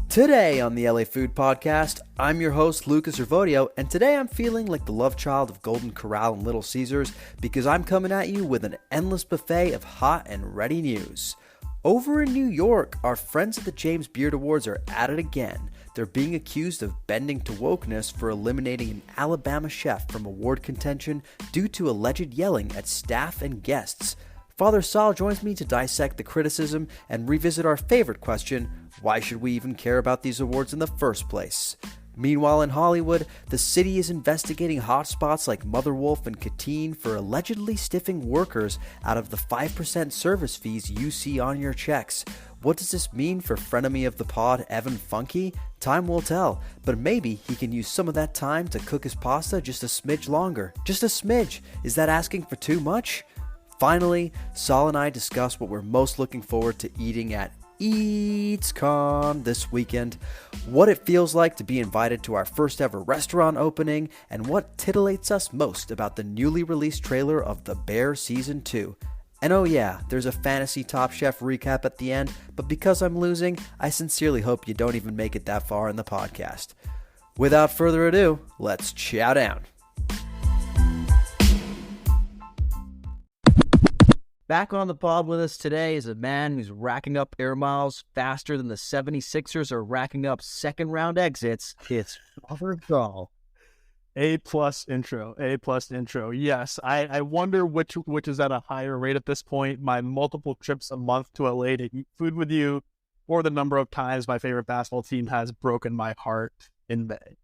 Today on the LA Food Podcast, I'm your host, Lucas Hervodio, and today I'm feeling like the love child of Golden Corral and Little Caesars because I'm coming at you with an endless buffet of hot and ready news. Over in New York, our friends at the James Beard Awards are at it again. They're being accused of bending to wokeness for eliminating an Alabama chef from award contention due to alleged yelling at staff and guests. Father Sal joins me to dissect the criticism and revisit our favorite question, why should we even care about these awards in the first place? Meanwhile in Hollywood, the city is investigating hotspots like Mother Wolf and Katyn for allegedly stiffing workers out of the 5% service fees you see on your checks. What does this mean for frenemy of the pod, Evan Funky? Time will tell, but maybe he can use some of that time to cook his pasta just a smidge longer. Just a smidge. Is that asking for too much? Finally, Sal and I discuss what we're most looking forward to eating at EEEEEATSCON this weekend, what it feels like to be invited to our first ever restaurant opening, and what titillates us most about the newly released trailer of The Bear Season 2. And oh yeah, there's a fantasy Top Chef recap at the end, but because I'm losing, I sincerely hope you don't even make it that far in the podcast. Without further ado, let's chow down. Back on the pod with us today is a man who's racking up air miles faster than the 76ers are racking up second round exits. It's Father Sal. A-plus intro. Yes, I wonder which is at a higher rate at this point. My multiple trips a month to LA to eat food with you, or the number of times my favorite basketball team has broken my heart in May.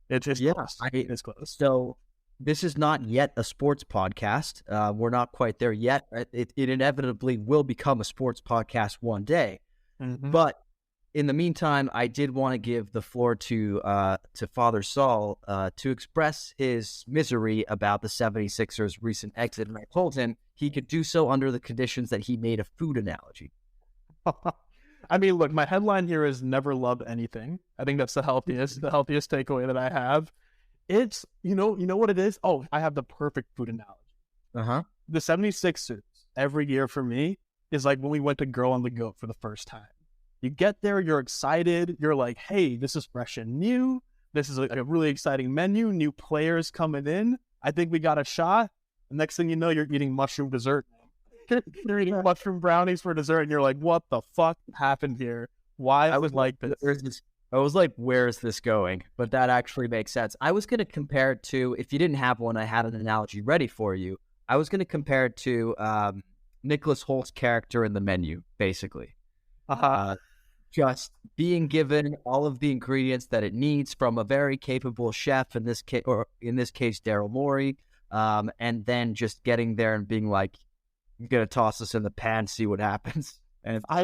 It's close. It's close. So this is not yet a sports podcast. We're not quite there yet. It inevitably will become a sports podcast one day. Mm-hmm. But in the meantime, I did want to give the floor to Father Sal to express his misery about the 76ers' recent exit. And I told him he could do so under the conditions that he made a food analogy. I mean, look, my headline here is never love anything. I think that's the healthiest takeaway that I have. It's, you know what it is? Oh, I have the perfect food analogy. Uh-huh. The 76ers, every year for me, is like when we went to Girl on the Goat for the first time. You get there, you're excited. You're like, hey, this is fresh and new. This is a really exciting menu. New players coming in. I think we got a shot. The next thing you know, you're eating mushroom dessert. You're eating mushroom brownies for dessert, and you're like, what the fuck happened here? Why I was like this? I was like, where is this going? But that actually makes sense. I was going to compare it to, if you didn't have one, I had an analogy ready for you. I was going to compare it to Nicholas Holt's character in The Menu, basically. Just being given all of the ingredients that it needs from a very capable chef, in this case Daryl Morey, and then just getting there and being like, you're going to toss us in the pan, see what happens. And I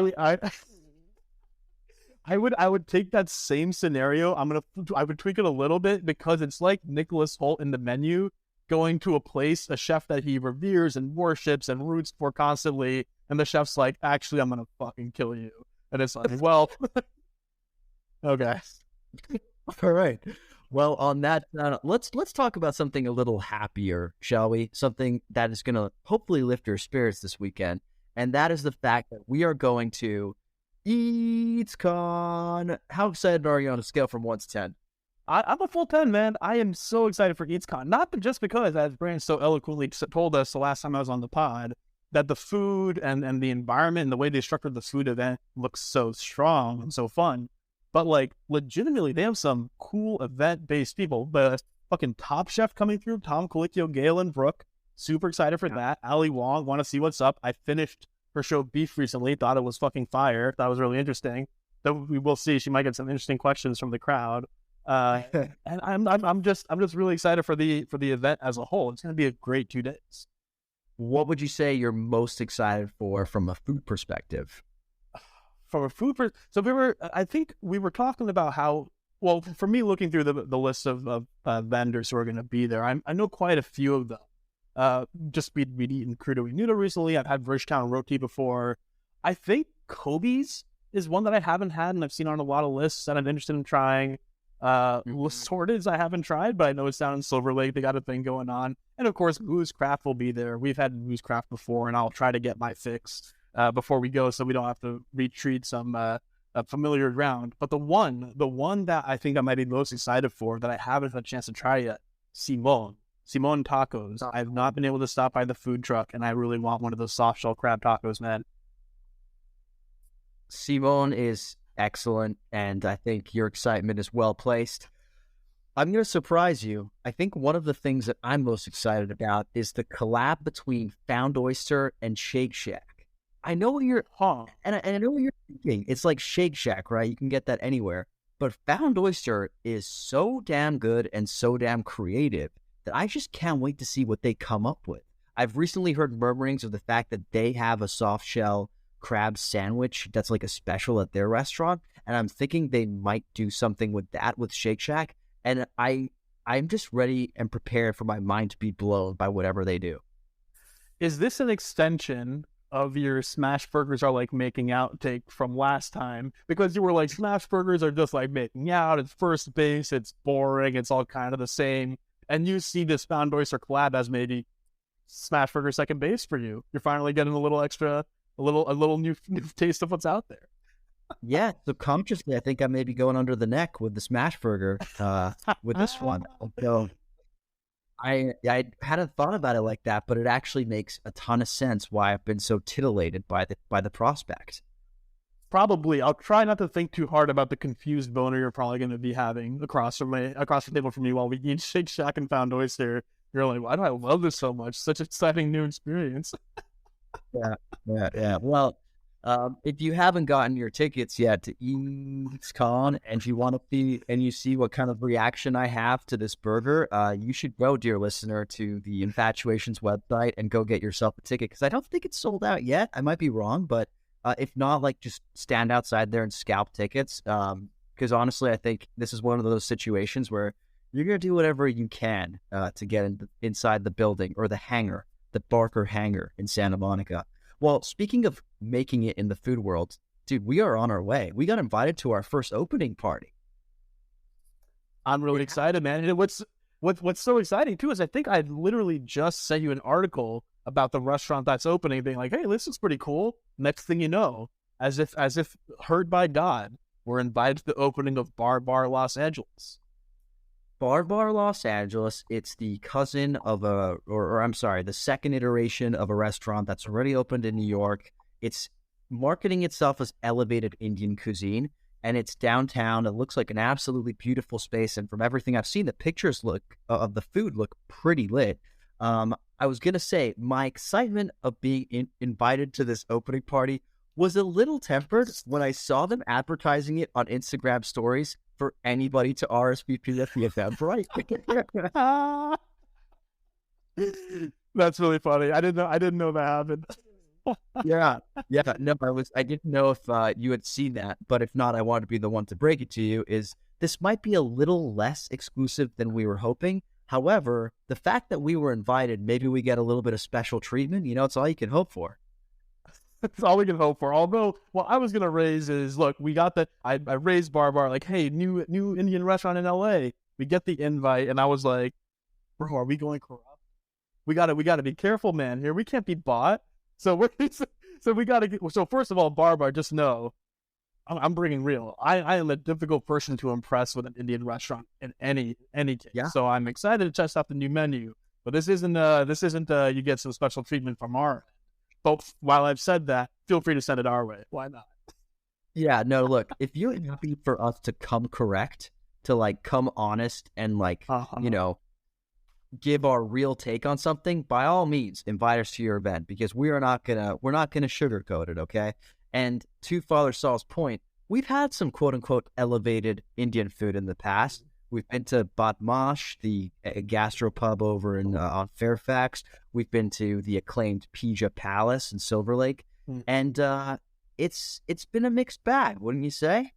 would take that same scenario. I would tweak it a little bit because it's like Nicholas Holt in The Menu going to a chef that he reveres and worships and roots for constantly, and the chef's like, actually, I'm gonna fucking kill you. And it's like, well, okay. All right. Well, on that, let's talk about something a little happier, shall we? Something that is going to hopefully lift your spirits this weekend, and that is the fact that we are going to EEEEEATSCON. How excited are you on a scale from 1 to 10? I'm a full 10, man. I am so excited for EEEEEATSCON. Not just because, as Brandon so eloquently told us the last time I was on the pod, that the food and the environment and the way they structured the food event looks so strong and so fun. But, like, legitimately, they have some cool event-based people. The fucking Top Chef coming through, Tom Colicchio, Galen Brooke. Super excited for that. Ali Wong, want to see what's up. I finished her show Beef recently, thought it was fucking fire. That was really interesting. Though we will see. She might get some interesting questions from the crowd. And I'm just really excited for the event as a whole. It's going to be a great 2 days. What would you say you're most excited for from a food perspective? From a food I think we were talking about how, well, for me, looking through the list of vendors who are going to be there, I know quite a few of them. We'd eaten Crudo y Nudo recently. I've had Bridgetown Roti before. I think Kobe's is one that I haven't had and I've seen on a lot of lists that I'm interested in trying. Sorteds I haven't tried, but I know it's down in Silver Lake. They got a thing going on. And of course, Booze Craft will be there. We've had Booze Craft before, and I'll try to get my fix before we go so we don't have to retreat some familiar ground. But the one that I think I might be most excited for that I haven't had a chance to try yet, Simone tacos. I've not been able to stop by the food truck, and I really want one of those soft shell crab tacos, man. Simone is excellent, and I think your excitement is well placed. I'm going to surprise you. I think one of the things that I'm most excited about is the collab between Found Oyster and Shake Shack. I know what you're, and I know what you're thinking. It's like Shake Shack, right? You can get that anywhere. But Found Oyster is so damn good and so damn creative that I just can't wait to see what they come up with. I've recently heard murmurings of the fact that they have a soft shell crab sandwich that's like a special at their restaurant, and I'm thinking they might do something with that with Shake Shack. And I'm just ready and prepared for my mind to be blown by whatever they do. Is this an extension of your smash burgers are like making out take from last time? Because you were like, smash burgers are just like making out, it's first base, it's boring, it's all kind of the same. And you see this Found Oyster collab as maybe smash burger second base for you. You're finally getting a little extra, a little new taste of what's out there. Yeah, subconsciously, I think I may be going under the neck with the smash burger with this one. So I hadn't thought about it like that, but it actually makes a ton of sense why I've been so titillated by the prospect. Probably, I'll try not to think too hard about the confused boner you're probably going to be having across the table from me while we eat Shake Shack and Found Oyster. You're like, why do I love this so much? Such an exciting new experience. Yeah. Well, if you haven't gotten your tickets yet to EEEEEATSCON and you want to see and you see what kind of reaction I have to this burger, you should go, dear listener, to the Infatuations website and go get yourself a ticket, because I don't think it's sold out yet. I might be wrong, but if not, like, just stand outside there and scalp tickets. Because honestly, I think this is one of those situations where you're going to do whatever you can to get inside the building or the hangar, the Barker hangar in Santa Monica. Well, speaking of making it in the food world, dude, we are on our way. We got invited to our first opening party. I'm really excited, man. And what's so exciting too is I think I literally just sent you an article about the restaurant that's opening, being like, "Hey, this is pretty cool." Next thing you know, as if heard by God, we're invited to the opening of Bar Los Angeles. Bar Los Angeles, it's the cousin of the second iteration of a restaurant that's already opened in New York. It's marketing itself as elevated Indian cuisine, and it's downtown. It looks like an absolutely beautiful space, and from everything I've seen, the pictures of the food look pretty lit. I was going to say, my excitement of being invited to this opening party was a little tempered when I saw them advertising it on Instagram stories for anybody to RSVP at the event, right? That's really funny. I didn't know that happened. Yeah. No, I didn't know if you had seen that, but if not, I wanted to be the one to break it to you. Is this might be a little less exclusive than we were hoping. However, the fact that we were invited, maybe we get a little bit of special treatment. You know, it's all you can hope for. That's all we can hope for. Although, what I was going to raise is, look, we got I raised Bar, like, hey, new Indian restaurant in LA. We get the invite, and I was like, bro, are we going corrupt? We got to be careful, man. Here, we can't be bought. So we got to get. So first of all, Bar, just know, I'm bringing real. I am a difficult person to impress with an Indian restaurant in any case. Yeah. So I'm excited to test out the new menu. But this isn't you get some special treatment from our end. But while I've said that, feel free to send it our way. Why not? Yeah, no, look, if you're happy for us to come correct, to like come honest and like, you know, give our real take on something, by all means, invite us to your event, because we're not gonna sugarcoat it, okay? And to Father Sal's point, we've had some quote unquote elevated Indian food in the past. We've been to Badmash, the gastropub over in on Fairfax. We've been to the acclaimed Pija Palace in Silver Lake, and it's been a mixed bag, wouldn't you say?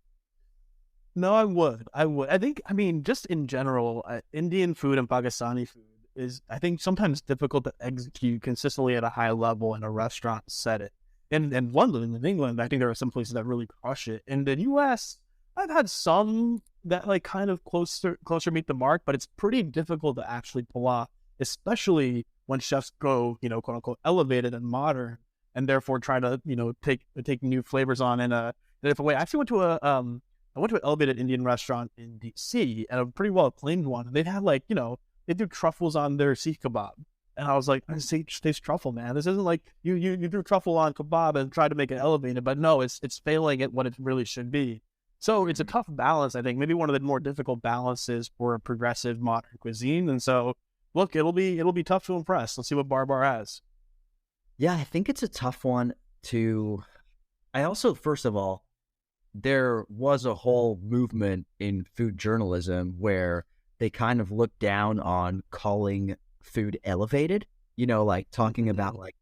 No, I would. I mean, just in general, Indian food and Pakistani food is, I think, sometimes difficult to execute consistently at a high level in a restaurant setting. In London, in England, I think there are some places that really crush it. In the U.S., I've had some that like kind of closer meet the mark, but it's pretty difficult to actually pull off, especially when chefs go, quote unquote, elevated and modern, and therefore try to, take new flavors on in a in a different way. I actually went to I went to an elevated Indian restaurant in DC, and a pretty well acclaimed one. They'd have like, they do truffles on their seekh kebab. And I was like, I taste truffle, man. This isn't like you do truffle on kebab and try to make it elevated, but no, it's failing at what it really should be. So it's a tough balance, I think. Maybe one of the more difficult balances for a progressive modern cuisine. And so, look, it'll be tough to impress. Let's see what Bar has. Yeah, I think it's a tough one to. I also, first of all, there was a whole movement in food journalism where they kind of looked down on calling food elevated, like talking about like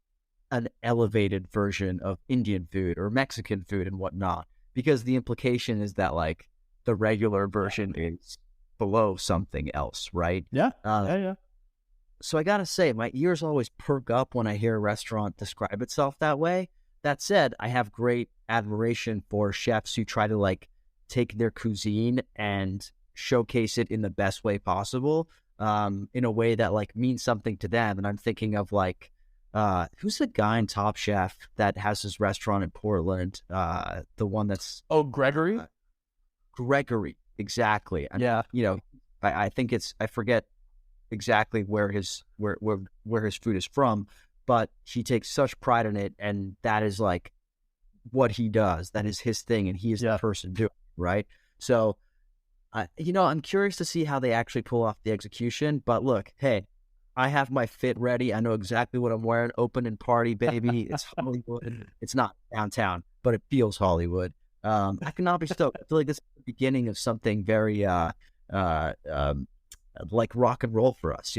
an elevated version of Indian food or Mexican food and whatnot, because the implication is that like the regular version is below something else, right? Yeah. So I gotta say, my ears always perk up when I hear a restaurant describe itself that way. That said, I have great admiration for chefs who try to like take their cuisine and showcase it in the best way possible, in a way that like means something to them. And I'm thinking of like, who's the guy in Top Chef that has his restaurant in Portland? The one that's Gregory. Gregory, exactly. And, yeah, I think I forget exactly where his food is from, but he takes such pride in it, and that is like what he does. That is his thing, and he is the person doing it, right? So, I'm curious to see how they actually pull off the execution. But look, hey, I have my fit ready. I know exactly what I'm wearing. Open and party, baby. It's Hollywood. It's not downtown, but it feels Hollywood. I cannot be stoked. I feel like this is the beginning of something very like rock and roll for us,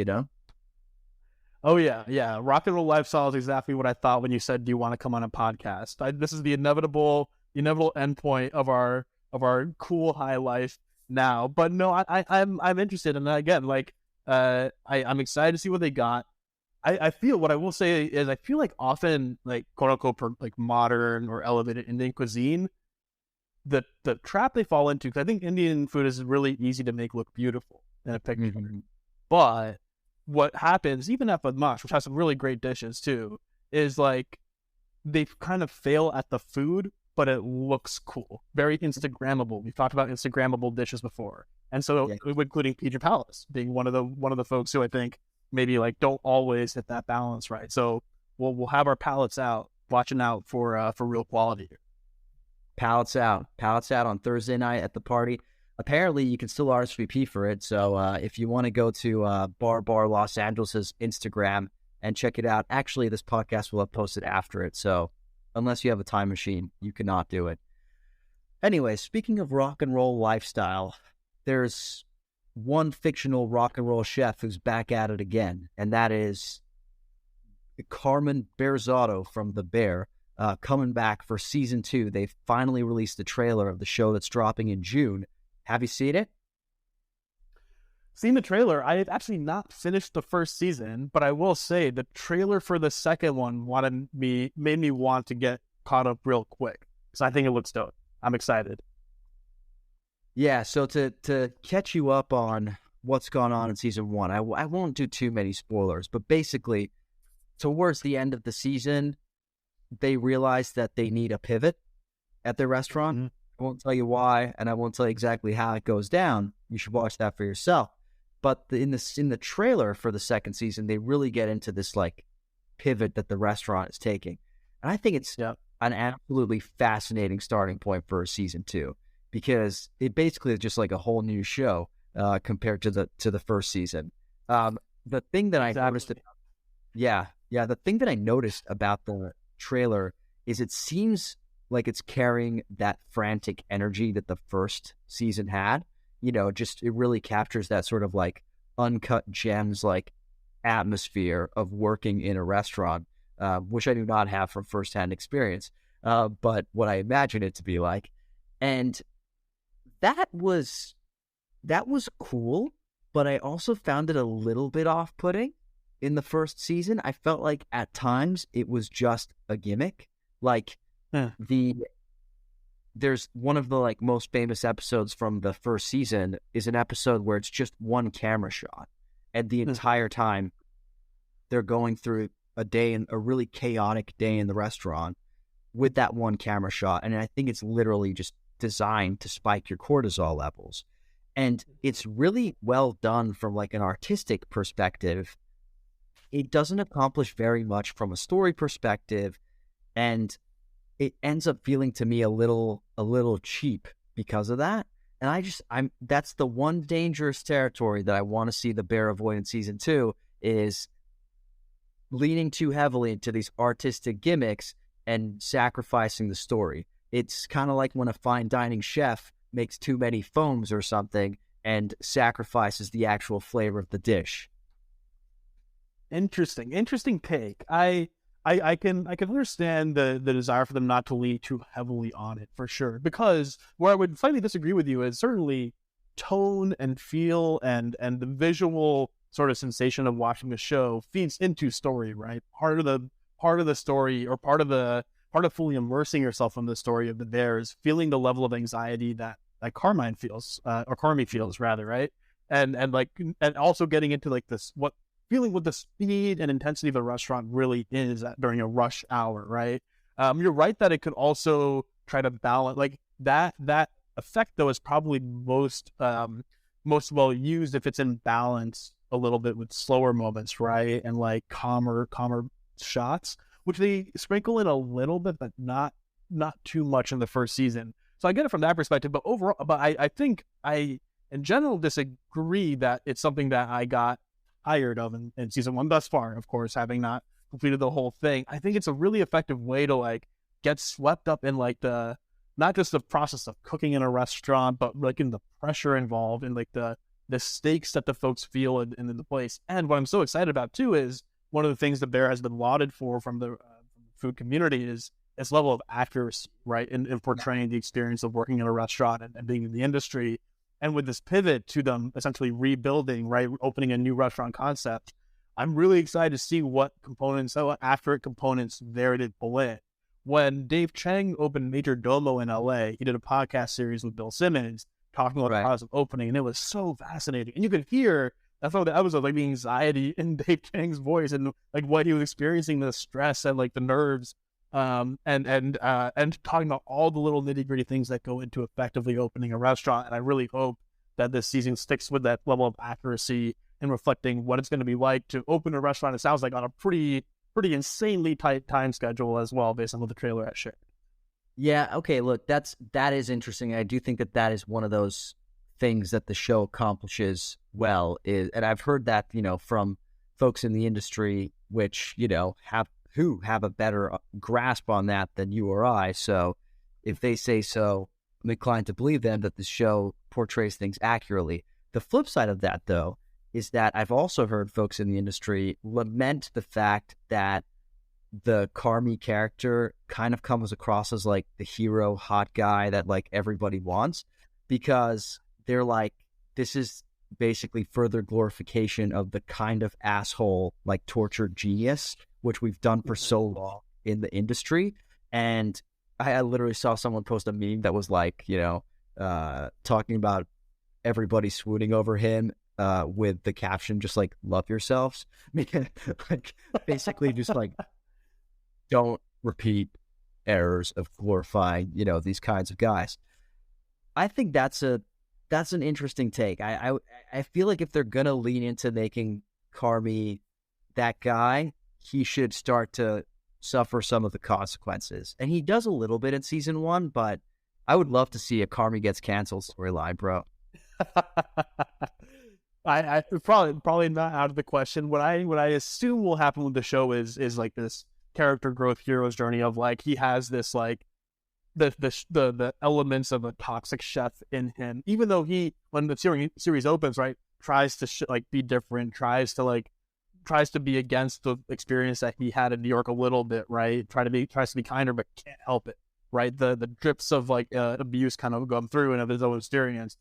Oh yeah. Rock and roll lifestyle is exactly what I thought when you said, "Do you want to come on a podcast?" This is the inevitable endpoint of our cool high life now. But no, I'm interested, and again, like I'm excited to see what they got. I feel, what I will say is, I feel like often, like quote unquote like modern or elevated Indian cuisine, the trap they fall into, because I think Indian food is really easy to make look beautiful in a picture, but what happens, even at Badmash, which has some really great dishes too, is like they kind of fail at the food, but it looks cool, very Instagrammable. We've talked about Instagrammable dishes before, and so including Pigeon Palace being one of the folks who I think maybe like don't always hit that balance right. So we'll have our palates out, watching out for real quality. Palates out on Thursday night at the party. Apparently, you can still RSVP for it. So if you want to go to Bar Los Angeles' Instagram and check it out, actually, this podcast will have posted after it. So unless you have a time machine, you cannot do it. Anyway, speaking of rock and roll lifestyle, there's one fictional rock and roll chef who's back at it again, and that is Carmen Berzotto from The Bear, coming back for season 2. They finally released the trailer of the show that's dropping in June. Have you seen it? Seen the trailer. I have actually not finished the first season, but I will say the trailer for the second one made me want to get caught up real quick, because I think it looks dope. I'm excited. Yeah, so to catch you up on what's gone on in season 1, I won't do too many spoilers, but basically, towards the end of the season, they realized that they need a pivot at their restaurant. Mm-hmm. I won't tell you why, and I won't tell you exactly how it goes down. You should watch that for yourself. But in the trailer for the second season, they really get into this like pivot that the restaurant is taking, and I think it's an absolutely fascinating starting point for a season 2, because it basically is just like a whole new show compared to the first season. The thing that I noticed, the thing that I noticed about the trailer is it seems like it's carrying that frantic energy that the first season had. Just it really captures that sort of like uncut gems like atmosphere of working in a restaurant, which I do not have from firsthand experience, but what I imagine it to be like. And that was cool, but I also found it a little bit off-putting in the first season. I felt like at times it was just a gimmick. Like there's one of the like most famous episodes from the first season is an episode where it's just one camera shot, and the entire time they're going through a really chaotic day in the restaurant with that one camera shot. And I think it's literally just designed to spike your cortisol levels. And it's really well done from like an artistic perspective. It doesn't accomplish very much from a story perspective, and it ends up feeling to me a little cheap because of that. And that's the one dangerous territory that I want to see the Bear avoid in season 2, is leaning too heavily into these artistic gimmicks and sacrificing the story. It's kind of like when a fine dining chef makes too many foams or something and sacrifices the actual flavor of the dish. Interesting take. I can understand the desire for them not to lean too heavily on it, for sure. Because where I would slightly disagree with you is certainly tone and feel and the visual sort of sensation of watching the show feeds into story, right? Part of the story, or part of fully immersing yourself in the story of the Bear is feeling the level of anxiety that Carmine feels, or Carmi feels rather, right? And also getting into like this, feeling what the speed and intensity of the restaurant really is during a rush hour, right? You're right that it could also try to balance like that effect, though, is probably most well used if it's in balance a little bit with slower moments, right? And like calmer shots, which they sprinkle in a little bit, but not too much in the first season. So I get it from that perspective, but overall, I think I in general disagree that it's something that I got tired of in season 1 thus far, of course, having not completed the whole thing. I think it's a really effective way to like get swept up in like the, not just the process of cooking in a restaurant, but like in the pressure involved and like the stakes that the folks feel in the place. And what I'm so excited about too is one of the things the Bear has been lauded for from the food community is its level of accuracy, right? In portraying the experience of working in a restaurant and being in the industry. And with this pivot to them essentially rebuilding, right, opening a new restaurant concept, I'm really excited to see what accurate components there did pull in. When Dave Chang opened Major Domo in LA, he did a podcast series with Bill Simmons talking about the process of opening, and it was so fascinating. And you could hear, that's all the episode, like the anxiety in Dave Chang's voice and like what he was experiencing, the stress and like the nerves. And talking about all the little nitty gritty things that go into effectively opening a restaurant. And I really hope that this season sticks with that level of accuracy and reflecting what it's going to be like to open a restaurant. It sounds like on a pretty insanely tight time schedule as well, based on what the trailer has shared. Yeah. Okay. Look, that is interesting. I do think that is one of those things that the show accomplishes well. And I've heard that, from folks in the industry, which, have a better grasp on that than you or I. So if they say so, I'm inclined to believe them that the show portrays things accurately. The flip side of that, though, is that I've also heard folks in the industry lament the fact that the Carmi character kind of comes across as like the hero hot guy that like everybody wants, because they're like, this is basically further glorification of the kind of asshole, like tortured genius, which we've done for so long in the industry. And I literally saw someone post a meme that was like, talking about everybody swooning over him with the caption, just like, love yourselves. Like, basically just like, don't repeat errors of glorifying, these kinds of guys. I think that's an interesting take. I feel like if they're going to lean into making Carmi that guy, he should start to suffer some of the consequences. And he does a little bit in season 1, but I would love to see a Carmi gets canceled storyline, bro. I probably not out of the question. What I assume will happen with the show is like this character growth hero's journey of like, he has this like the elements of a toxic chef in him, even though he, when the series opens, right, tries to be different, tries to be against the experience that he had in New York a little bit, right? Tries to be kinder, but can't help it, right? The drips of like abuse kind of gone through and of his own experience.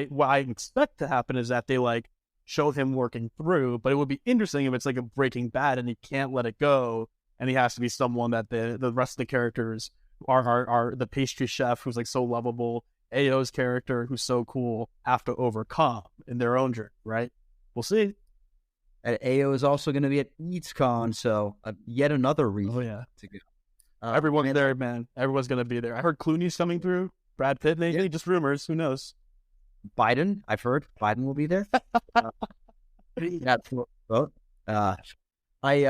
What I expect to happen is that they like show him working through, but it would be interesting if it's like a Breaking Bad and he can't let it go, and he has to be someone that the rest of the characters are the pastry chef who's like so lovable, Ao's character who's so cool, have to overcome in their own journey, right? We'll see. And AO is also going to be at EEEEEATSCON, so yet another reason to go. Everyone's there, man. Everyone's going to be there. I heard Clooney's coming through. Brad Pitt, maybe. Yeah. Just rumors. Who knows? Biden, I've heard Biden will be there. That's vote. I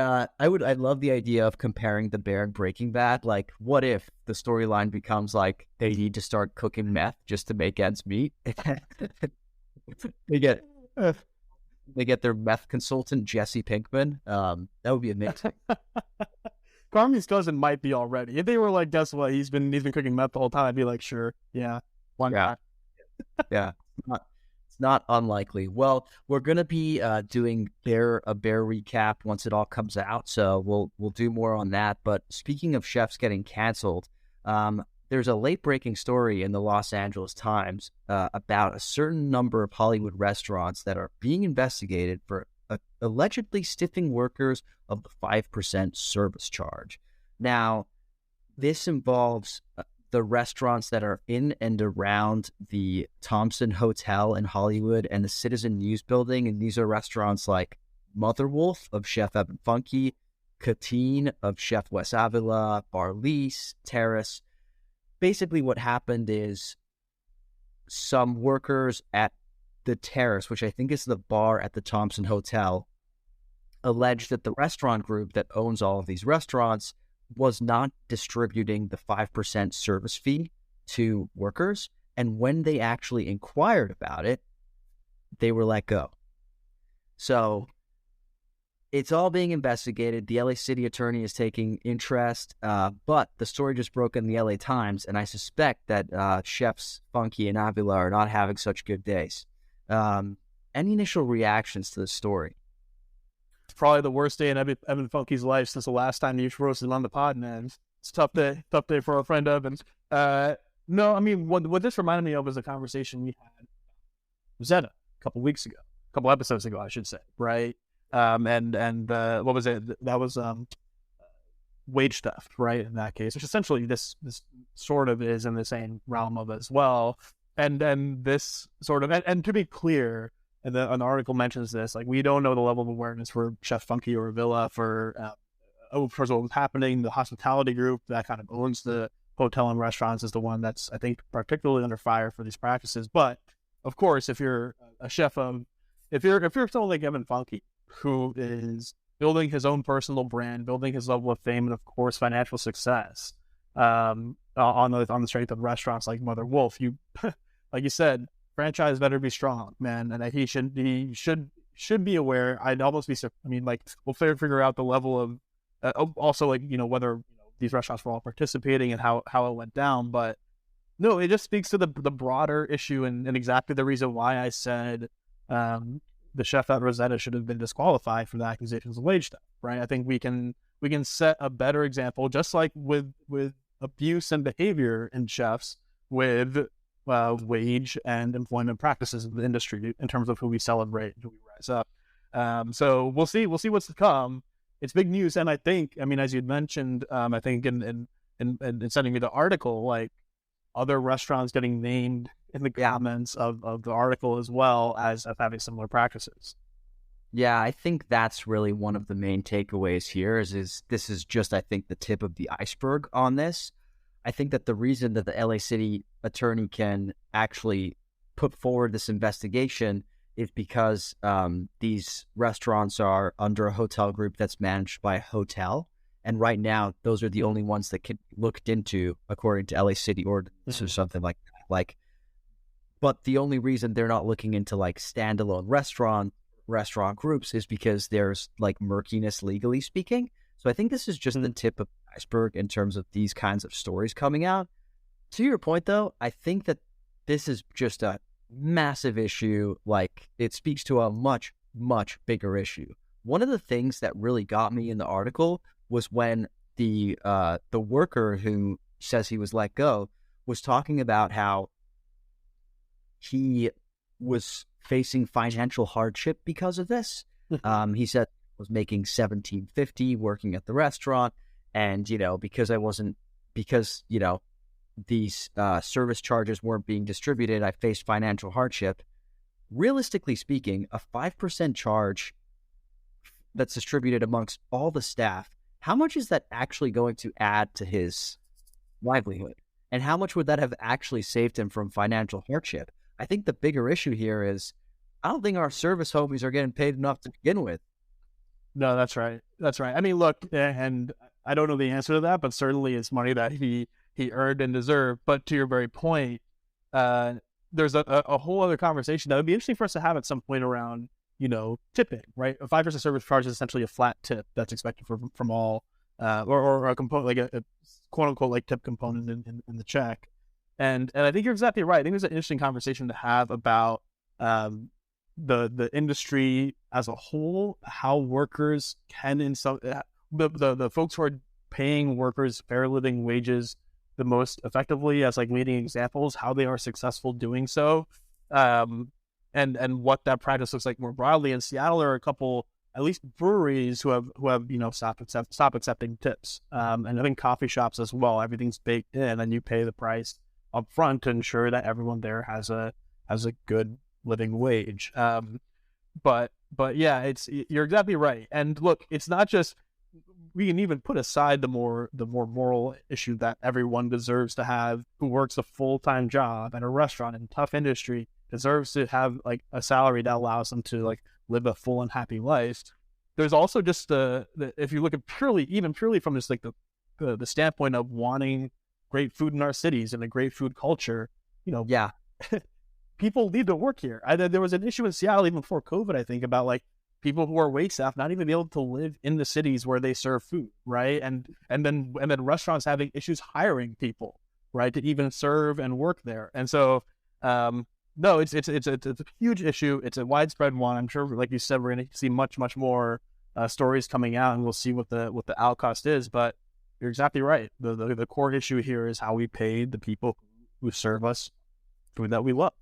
love the idea of comparing the Bear and Breaking Bad. Like, what if the storyline becomes like they need to start cooking meth just to make ends meet? They get their meth consultant Jesse Pinkman. That would be amazing. Carmen's cousin might be already. If they were like, guess what? He's been cooking meth the whole time. I'd be like, sure, yeah, why not? Yeah. It's not unlikely. Well, we're gonna be doing a bear recap once it all comes out, so we'll do more on that. But speaking of chefs getting canceled, there's a late breaking story in the Los Angeles Times about a certain number of Hollywood restaurants that are being investigated for allegedly stiffing workers of the 5% service charge. Now, this involves the restaurants that are in and around the Thompson Hotel in Hollywood and the Citizen News Building. And these are restaurants like Mother Wolf of Chef Evan Funke, Catine of Chef Wes Avila, Barlise, Terrace. Basically what happened is some workers at the Terrace, which I think is the bar at the Thompson Hotel, alleged that the restaurant group that owns all of these restaurants was not distributing the 5% service fee to workers. And when they actually inquired about it, they were let go. So it's all being investigated. The LA City Attorney is taking interest, but the story just broke in the LA Times, and I suspect that Chefs Funke and Avila are not having such good days. Any initial reactions to the story? It's probably the worst day in Evan Funke's life since the last time you roasted on the pod, man. It's a tough day for our friend Evan. No, I mean, what this reminded me of was a conversation we had with Zeta a couple episodes ago, I should say, right? And what was it? That was wage theft, right? In that case, which essentially this sort of is in the same realm of it as well. And this sort of, and to be clear, and an article mentions this, like, we don't know the level of awareness for Chef Funke or Avila for first of all, what's happening. The hospitality group that kind of owns the hotel and restaurants is the one that's, I think, particularly under fire for these practices. But of course, if you're a chef if you're someone like Evan Funke, who is building his own personal brand, building his level of fame, and of course financial success, on the strength of restaurants like Mother Wolf, you like you said, franchise better be strong, man, and he should be aware. I'd almost be, I mean, like, we'll figure out the level of also, like, whether these restaurants were all participating and how it went down. But no, it just speaks to the broader issue and exactly the reason why I said the chef at Rosetta should have been disqualified for the accusations of wage theft, right? I think we can set a better example, just like with abuse and behavior in chefs, with wage and employment practices in the industry in terms of who we celebrate and who we rise up. So we'll see what's to come. It's big news, and I think, I mean, as you'd mentioned, I think in sending me the article, like, other restaurants getting named in the comments of the article as well as of having similar practices. Yeah, I think that's really one of the main takeaways here is this is just, I think, the tip of the iceberg on this. I think that the reason that the LA City Attorney can actually put forward this investigation is because these restaurants are under a hotel group that's managed by a hotel. And right now, those are the only ones that can be looked into according to LA City ordinance or something like that. But the only reason they're not looking into like standalone restaurant groups is because there's like murkiness legally speaking. So I think this is just the tip of the iceberg in terms of these kinds of stories coming out. To your point, though, I think that this is just a massive issue. Like, it speaks to a much, much bigger issue. One of the things that really got me in the article was when the worker who says he was let go was talking about how he was facing financial hardship because of this. He said he was making $17.50 working at the restaurant, and because these service charges weren't being distributed, I faced financial hardship. Realistically speaking, a 5% charge that's distributed amongst all the staff how much is that actually going to add to his livelihood? And how much would that have actually saved him from financial hardship? I think the bigger issue here is I don't think our service homies are getting paid enough to begin with. No, that's right. That's right. I mean, look, and I don't know the answer to that, but certainly it's money that he earned and deserved. But to your very point, there's a whole other conversation that would be interesting for us to have at some point around, tipping, right? A 5% service charge is essentially a flat tip that's expected from all, or a component, like a quote unquote like tip component in the check. And I think you're exactly right. I think there's an interesting conversation to have about the industry as a whole, how workers can the folks who are paying workers fair living wages the most effectively as like leading examples, how they are successful doing so, and what that practice looks like more broadly. In Seattle, there are a couple, at least breweries who have stop accepting tips, and I think coffee shops as well. Everything's baked in, and you pay the price up front to ensure that everyone there has a good living wage. But yeah, you're exactly right. And look, it's not just, we can even put aside the more moral issue that everyone deserves to have, who works a full-time job at a restaurant in a tough industry deserves to have like a salary that allows them to like live a full and happy life. There's also just the if you look at purely from this like the standpoint of wanting great food in our cities and a great food culture, Yeah. people need to work here. There was an issue in Seattle even before COVID, I think, about like people who are wait staff not even able to live in the cities where they serve food, right? And then restaurants having issues hiring people, right, to even serve and work there. And so, no, it's a huge issue. It's a widespread one. I'm sure, like you said, we're going to see much more stories coming out, and we'll see what the outcost is. But you're exactly right. The core issue here is how we pay the people who serve us food that we love.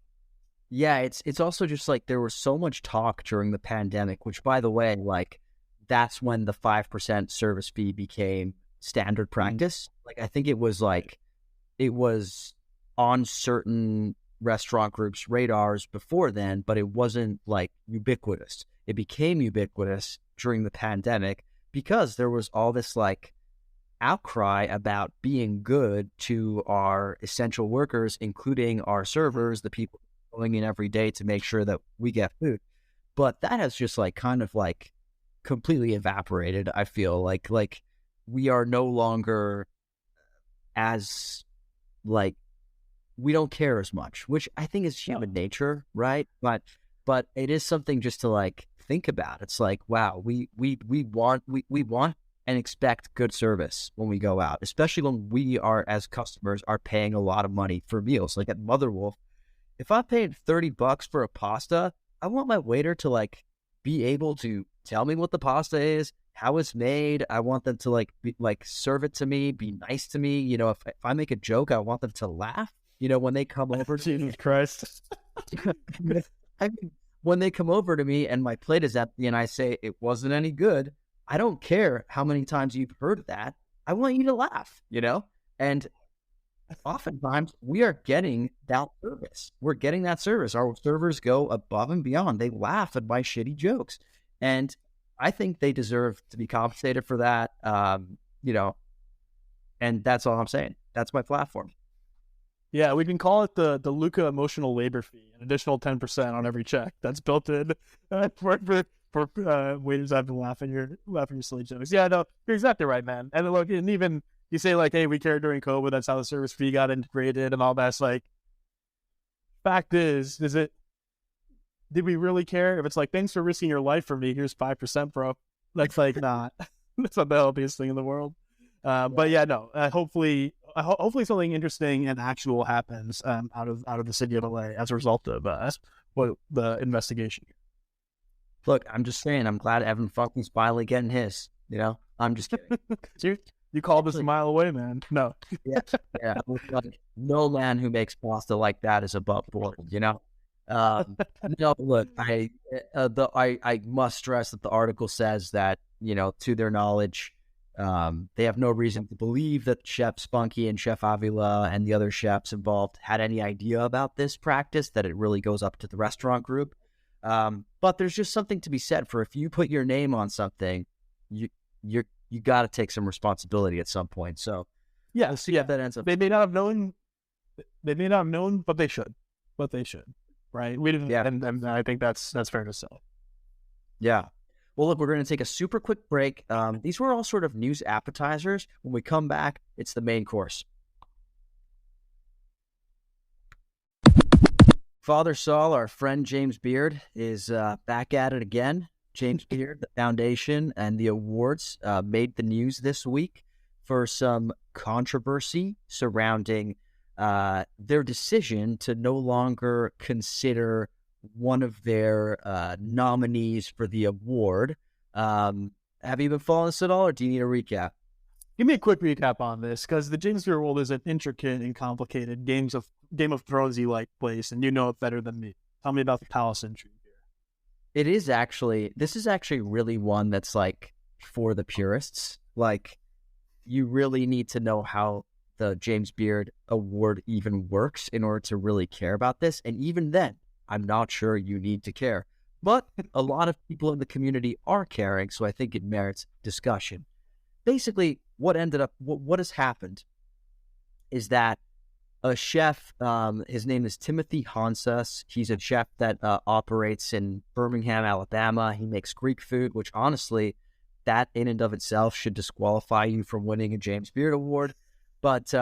Yeah, it's also just like there was so much talk during the pandemic, which, by the way, like that's when the 5% service fee became standard practice. Like I think it was on certain restaurant groups' radars before then, but it wasn't like ubiquitous. It became ubiquitous during the pandemic because there was all this like outcry about being good to our essential workers, including our servers, the people going in every day to make sure that we get food. But that has just like kind of like completely evaporated. I feel like we are no longer as like, we don't care as much, which I think is human nature, right? But it is something just to like think about. It's like, wow, we want and expect good service when we go out, especially when we are, as customers, are paying a lot of money for meals. Like at Mother Wolf, if I paid $30 for a pasta, I want my waiter to like be able to tell me what the pasta is, how it's made. I want them to like serve it to me, be nice to me. If I make a joke, I want them to laugh. When they come over. Jesus Christ. I mean, when they come over to me and my plate is empty and I say it wasn't any good, I don't care how many times you've heard that. I want you to laugh, And oftentimes we are getting that service. We're getting that service. Our servers go above and beyond. They laugh at my shitty jokes. And I think they deserve to be compensated for that, and that's all I'm saying. That's my platform. Yeah, we can call it the Luca emotional labor fee, an additional 10% on every check that's built in for waiters that have been laughing your silly jokes. Yeah, no, you're exactly right, man. And look, and even you say like, hey, we cared during COVID, that's how the service fee got integrated and all that. It's like, fact is it, did we really care? If it's like, thanks for risking your life for me, here's 5%, bro. That's like not, that's not the healthiest thing in the world. But yeah, no, hopefully something interesting and actual happens out of the city of LA as a result of the investigation. Look, I'm just saying, I'm glad Evan fucking's finally getting his. I'm just kidding. You called this a mile away, man. No. Yeah. Like, no man who makes pasta like that is above board. No, look, I must stress that the article says that to their knowledge, they have no reason to believe that Chef Spunky and Chef Avila and the other chefs involved had any idea about this practice, that it really goes up to the restaurant group. But there's just something to be said for, if you put your name on something, you're you got to take some responsibility at some point. So we'll see if that ends up. They may not have known. They may not have known, but they should. Right? We didn't. Yeah. And I think that's fair to say. Yeah. Well, look, we're going to take a super quick break. These were all sort of news appetizers. When we come back, it's the main course. Father Sal, our friend James Beard, is back at it again. James Beard, the foundation, and the awards made the news this week for some controversy surrounding their decision to no longer consider one of their nominees for the award. Have you been following this at all, or do you need a recap? Give me a quick recap on this, because the James Beard Award is an intricate and complicated Game of Thrones-y like place, and you know it better than me. Tell me about the palace intrigue here. This is actually really one that's like for the purists. Like, you really need to know how the James Beard Award even works in order to really care about this. And even then, I'm not sure you need to care. But a lot of people in the community are caring, so I think it merits discussion. Basically, what has happened is that a chef, his name is Timothy Hontzas. He's a chef that operates in Birmingham, Alabama. He makes Greek food, which honestly, that in and of itself should disqualify you from winning a James Beard Award. But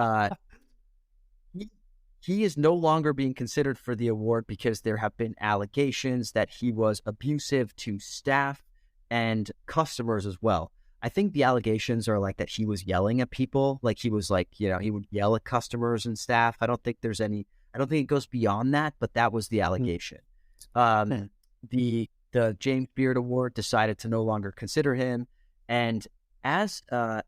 he is no longer being considered for the award because there have been allegations that he was abusive to staff and customers as well. I think the allegations are like that he was yelling at people. Like he was like, he would yell at customers and staff. I don't think it goes beyond that, but that was the allegation. The James Beard Award decided to no longer consider him. And as a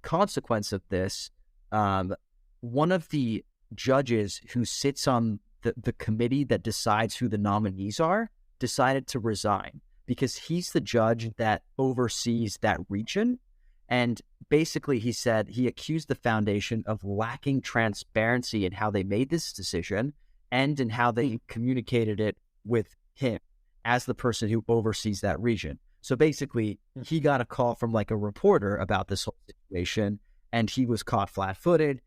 consequence of this, one of the judges who sits on the committee that decides who the nominees are decided to resign, because he's the judge that oversees that region. And basically he said he accused the foundation of lacking transparency in how they made this decision and in how they communicated it with him as the person who oversees that region. So basically he got a call from like a reporter about this whole situation, and he was caught flat-footed.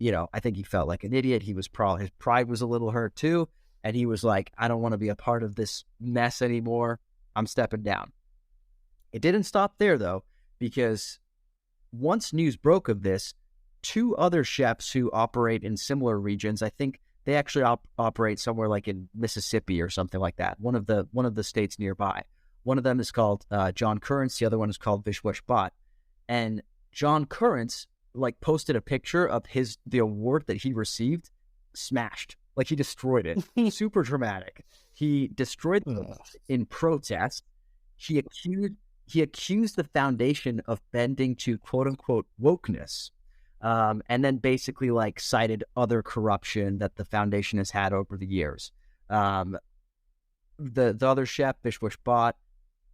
I think he felt like an idiot. His pride was a little hurt too. And he was like, I don't want to be a part of this mess anymore. I'm stepping down. It didn't stop there, though, because once news broke of this, two other chefs who operate in similar regions, I think they actually operate somewhere like in Mississippi or something like that, one of the states nearby. One of them is called John Currents. The other one is called Vishwesh Bhatt. And John Currents like posted a picture of the award that he received smashed. Like he destroyed it. Super dramatic. He destroyed it in protest. He accused the foundation of bending to quote unquote wokeness. And then basically like cited other corruption that the foundation has had over the years. The other chef, Vishwesh Bhatt,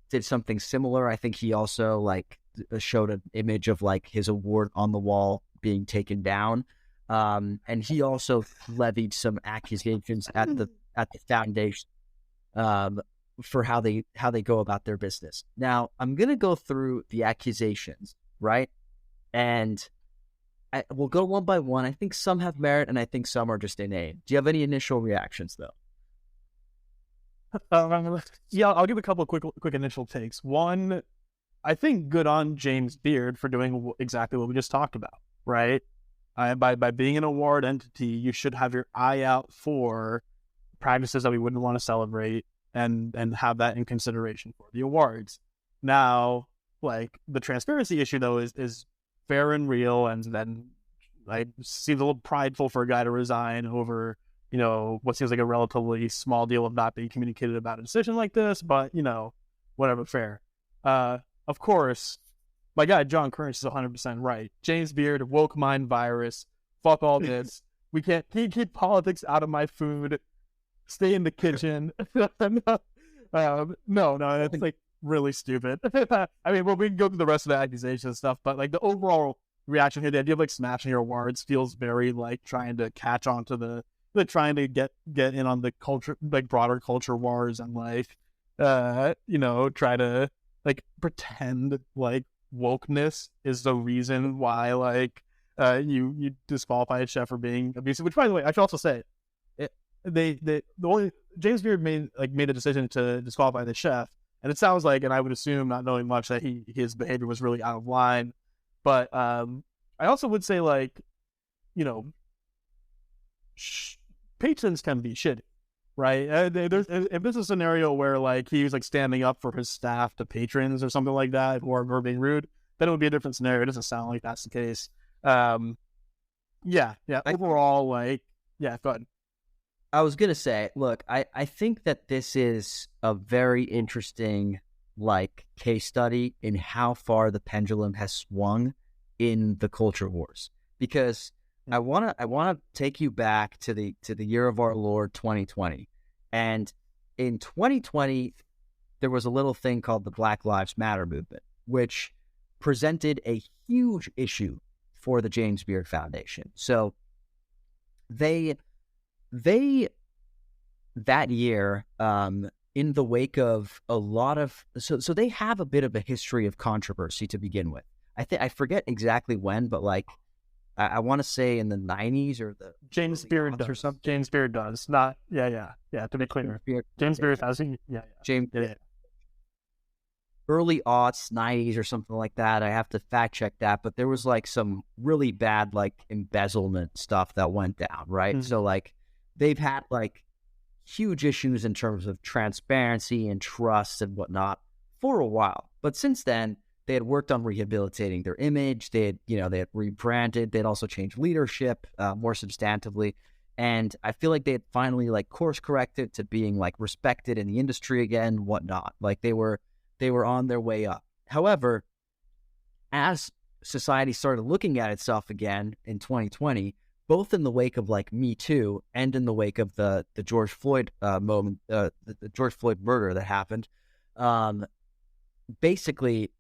did something similar. I think he also like showed an image of like his award on the wall being taken down. And he also levied some accusations at the foundation for how they go about their business. Now, I'm going to go through the accusations, right? And we'll go one by one. I think some have merit, and I think some are just inane. Do you have any initial reactions, though? Yeah, I'll give a couple of quick initial takes. One, I think good on James Beard for doing exactly what we just talked about, right? By being an award entity, you should have your eye out for practices that we wouldn't want to celebrate and have that in consideration for the awards. Now, like the transparency issue though is fair and real, and then I seems a little prideful for a guy to resign over what seems like a relatively small deal of not being communicated about a decision like this, but whatever, fair. Of course, my guy John Currents is 100% right. James Beard, woke mind virus, fuck all this. We can't keep politics out of my food. Stay in the kitchen. No, that's like really stupid. I mean, we can go through the rest of the accusations and stuff, but like the overall reaction here, the idea of like smashing your awards feels very like trying to catch on to trying to get in on the culture, like broader culture wars, and like try to like pretend like wokeness is the reason why like you disqualify a chef for being abusive. Which, by the way, I should also say, the only James Beard made a decision to disqualify the chef, and it sounds like, and I would assume, not knowing much, that his behavior was really out of line. But I also would say, like, you know, patrons can be shitty, right? If there's a scenario where like he was like standing up for his staff to patrons or something like that, or being rude, then it would be a different scenario. It doesn't sound like that's the case. Yeah. Overall, like, yeah, go ahead. I was going to say, look, I think that this is a very interesting, like, case study in how far the pendulum has swung in the culture wars. Because I want to take you back to the year of our Lord 2020. And in 2020, there was a little thing called the Black Lives Matter movement, which presented a huge issue for the James Beard Foundation. So they that year, in the wake of a lot of so they have a bit of a history of controversy to begin with. I forget exactly when, but like I want to say in the 90s or the James Beard does. Or something. James Beard does. Not yeah. To be clear, James Beard has James. Yeah. Early aughts, 90s or something like that. I have to fact check that, but there was like some really bad like embezzlement stuff that went down, right? Mm-hmm. So like they've had like huge issues in terms of transparency and trust and whatnot for a while. But since then, they had worked on rehabilitating their image. They had rebranded. They'd also changed leadership more substantively. And I feel like they had finally like course corrected to being like respected in the industry again, whatnot. Like they were on their way up. However, as society started looking at itself again in 2020, both in the wake of like Me Too and in the wake of the George Floyd moment, the George Floyd murder that happened, basically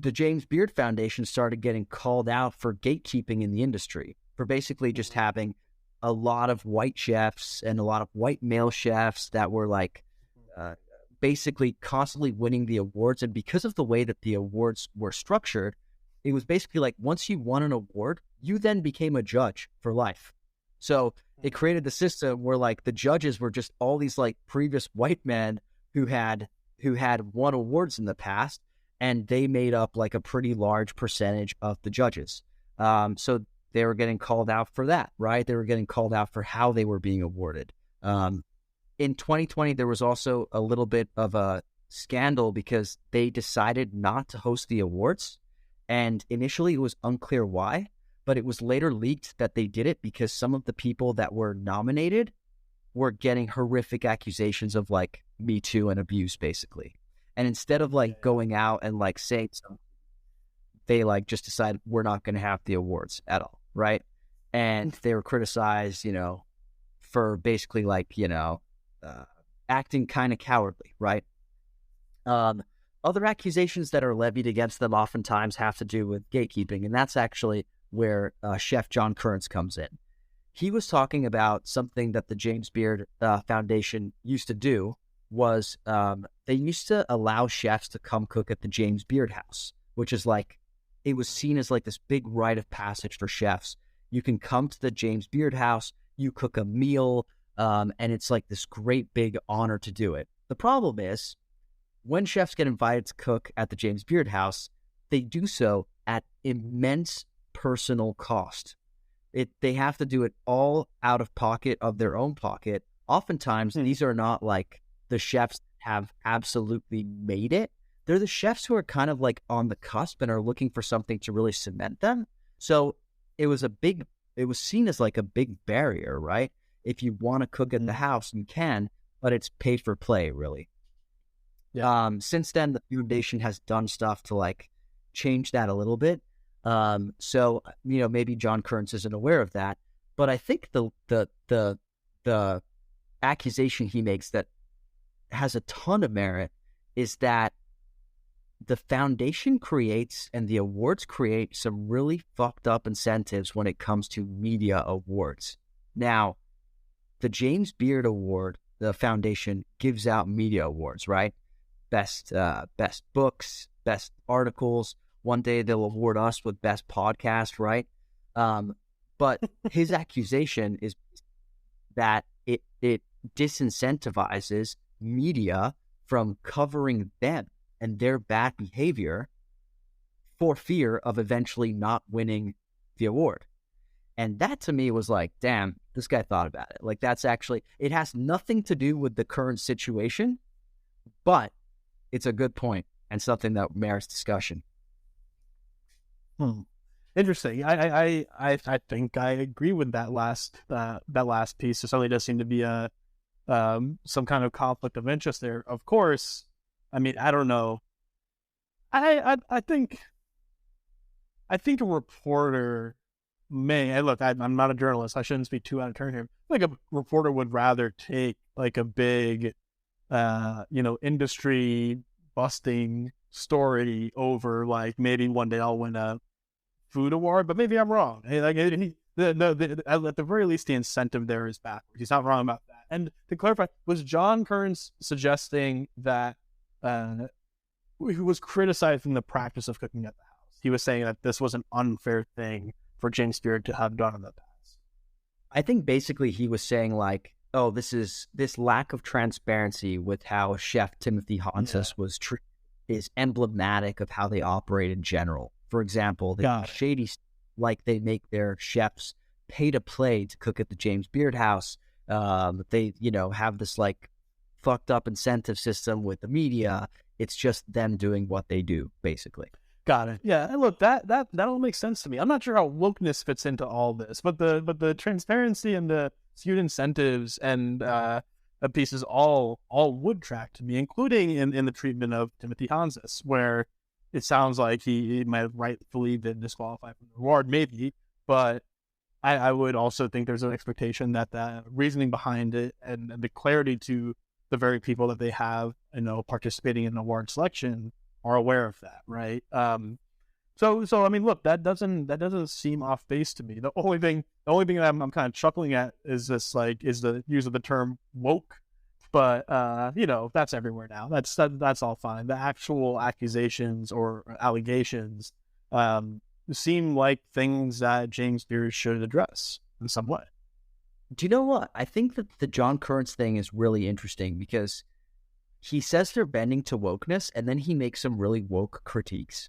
the James Beard Foundation started getting called out for gatekeeping in the industry, for basically just having a lot of white chefs and a lot of white male chefs that were like basically constantly winning the awards. And because of the way that the awards were structured, it was basically like once you won an award, you then became a judge for life. So it created the system where like the judges were just all these like previous white men who had won awards in the past, and they made up like a pretty large percentage of the judges. So they were getting called out for that, right? They were getting called out for how they were being awarded. In 2020, there was also a little bit of a scandal because they decided not to host the awards. And initially it was unclear why, but it was later leaked that they did it because some of the people that were nominated were getting horrific accusations of like Me Too and abuse, basically. And instead of like going out and like saying something, they like just decided we're not going to have the awards at all, right? And they were criticized, for basically like, acting kind of cowardly, right? Other accusations that are levied against them oftentimes have to do with gatekeeping, and that's actually where Chef John Kearns comes in. He was talking about something that the James Beard Foundation used to do was they used to allow chefs to come cook at the James Beard House, which is like, it was seen as like this big rite of passage for chefs. You can come to the James Beard House, you cook a meal, and it's like this great big honor to do it. The problem is, when chefs get invited to cook at the James Beard House, they do so at immense personal cost. They have to do it all out of pocket of their own pocket. Oftentimes, these are not like the chefs have absolutely made it. They're the chefs who are kind of like on the cusp and are looking for something to really cement them. So it was seen as like a big barrier, right? If you want to cook at the house, you can, but it's pay for play, really. Yeah. Since then, the foundation has done stuff to like change that a little bit. So maybe John Kearns isn't aware of that, but I think the accusation he makes that has a ton of merit is that the foundation creates and the awards create some really fucked up incentives when it comes to media awards. Now, the James Beard Award, the foundation gives out media awards, right? Best books, best articles. One day they'll award us with best podcast, right? But his accusation is that it disincentivizes media from covering them and their bad behavior for fear of eventually not winning the award. And that to me was like, damn, this guy thought about it. Like, that's actually, it has nothing to do with the current situation, but it's a good point and something that merits discussion. Interesting. I think I agree with that last piece. There certainly does seem to be some kind of conflict of interest there. Of course, I mean, I don't know. I think a reporter may, and look, I'm not a journalist. I shouldn't speak too out of turn here. Like, a reporter would rather take like a big, industry busting story over like, maybe one day I'll win a food award, but maybe I'm wrong. Hey, like, at the very least, the incentive there is backwards. He's not wrong about that. And to clarify, was John Kearns suggesting that he was criticizing the practice of cooking at the house? He was saying that this was an unfair thing for James Beard to have done in the past. I think basically he was saying like, oh, this lack of transparency with how Chef Timothy Hontzas was treated is emblematic of how they operate in general. For example, the shady, like, they make their chefs pay to play to cook at the James Beard house. They, have this like fucked up incentive system with the media. It's just them doing what they do, basically. Got it. Yeah, and look, that all makes sense to me. I'm not sure how wokeness fits into all this, but the transparency and the skewed incentives and pieces all would track to me, including in the treatment of Timothy Hontzas, where it sounds like he might have rightfully been disqualified from the award, maybe, but I would also think there's an expectation that the reasoning behind it and the clarity to the very people that they have, participating in the award selection are aware of that, right? So I mean, look, that doesn't seem off base to me. The only thing I'm kind of chuckling at is the use of the term woke. But that's everywhere now. That's all fine. The actual accusations or allegations seem like things that James Beard should address in some way. Do you know what? I think that the John Kearns thing is really interesting because he says they're bending to wokeness, and then he makes some really woke critiques.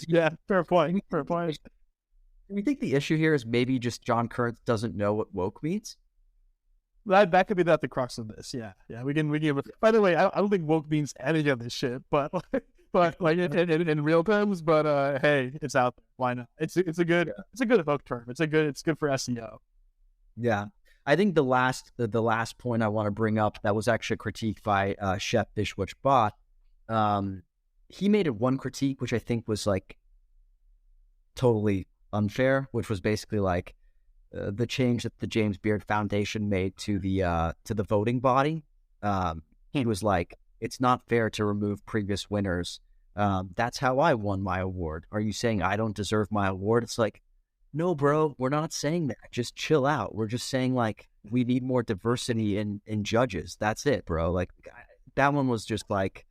Yeah, fair point. Fair point. Do you think the issue here is maybe just John Kearns doesn't know what woke means? That could be the crux of this. Yeah. We can. By the way, I don't think woke means any of this shit, but like in real terms. But hey, it's out there. Why not? It's a good hook term. It's good for SEO. Yeah, I think the last point I want to bring up that was actually a critique by Chef Bishwich Bot. He made one critique which I think was like totally unfair, which was basically like the change that the James Beard Foundation made to the voting body. He was like, it's not fair to remove previous winners. That's how I won my award. Are you saying I don't deserve my award? It's like, no, bro, we're not saying that. Just chill out. We're just saying like we need more diversity in judges. That's it, bro. Like, that one was just like,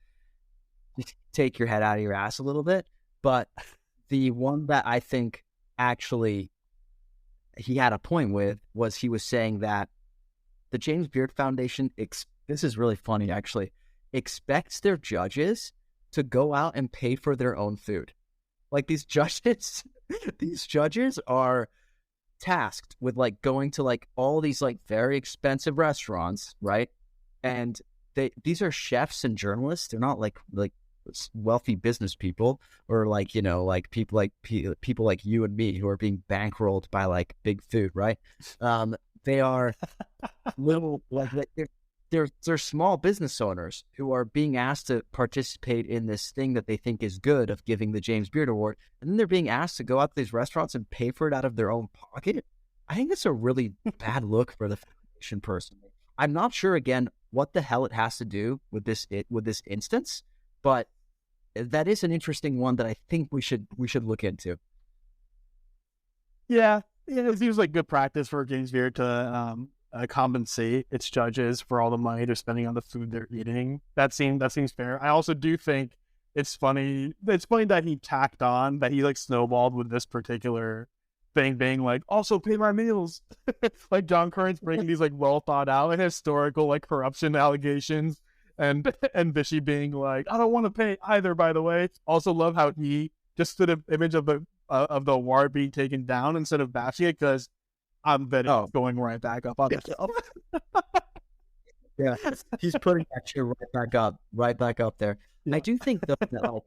take your head out of your ass a little bit. But the one that I think actually he had a point with was he was saying that the James Beard Foundation, this is really funny actually, expects their judges to go out and pay for their own food. Like, these judges are tasked with like going to like all these like very expensive restaurants, right? And these are chefs and journalists. They're not like wealthy business people or like, like people like you and me who are being bankrolled by like big food, right? They are little, like, they're small business owners who are being asked to participate in this thing that they think is good of giving the James Beard Award, and then they're being asked to go out to these restaurants and pay for it out of their own pocket. I think that's a really bad look for the foundation, personally. I'm not sure, again, what the hell it has to do with this instance, but that is an interesting one that I think we should look into. Yeah, it seems like good practice for James Beard to compensate its judges for all the money they're spending on the food they're eating. That seems fair. I also do think it's funny. It's funny that he tacked on that he like snowballed with this particular thing being like, also pay my meals. Like John Curran's bringing these like well thought out and historical like corruption allegations, and Vishy being like, I don't want to pay either. By the way, also love how he just stood an image of the award being taken down instead of bashing it, because I'm betting it's going right back up on itself. Yeah, he's putting that shit right back up there. Yeah. I do think though that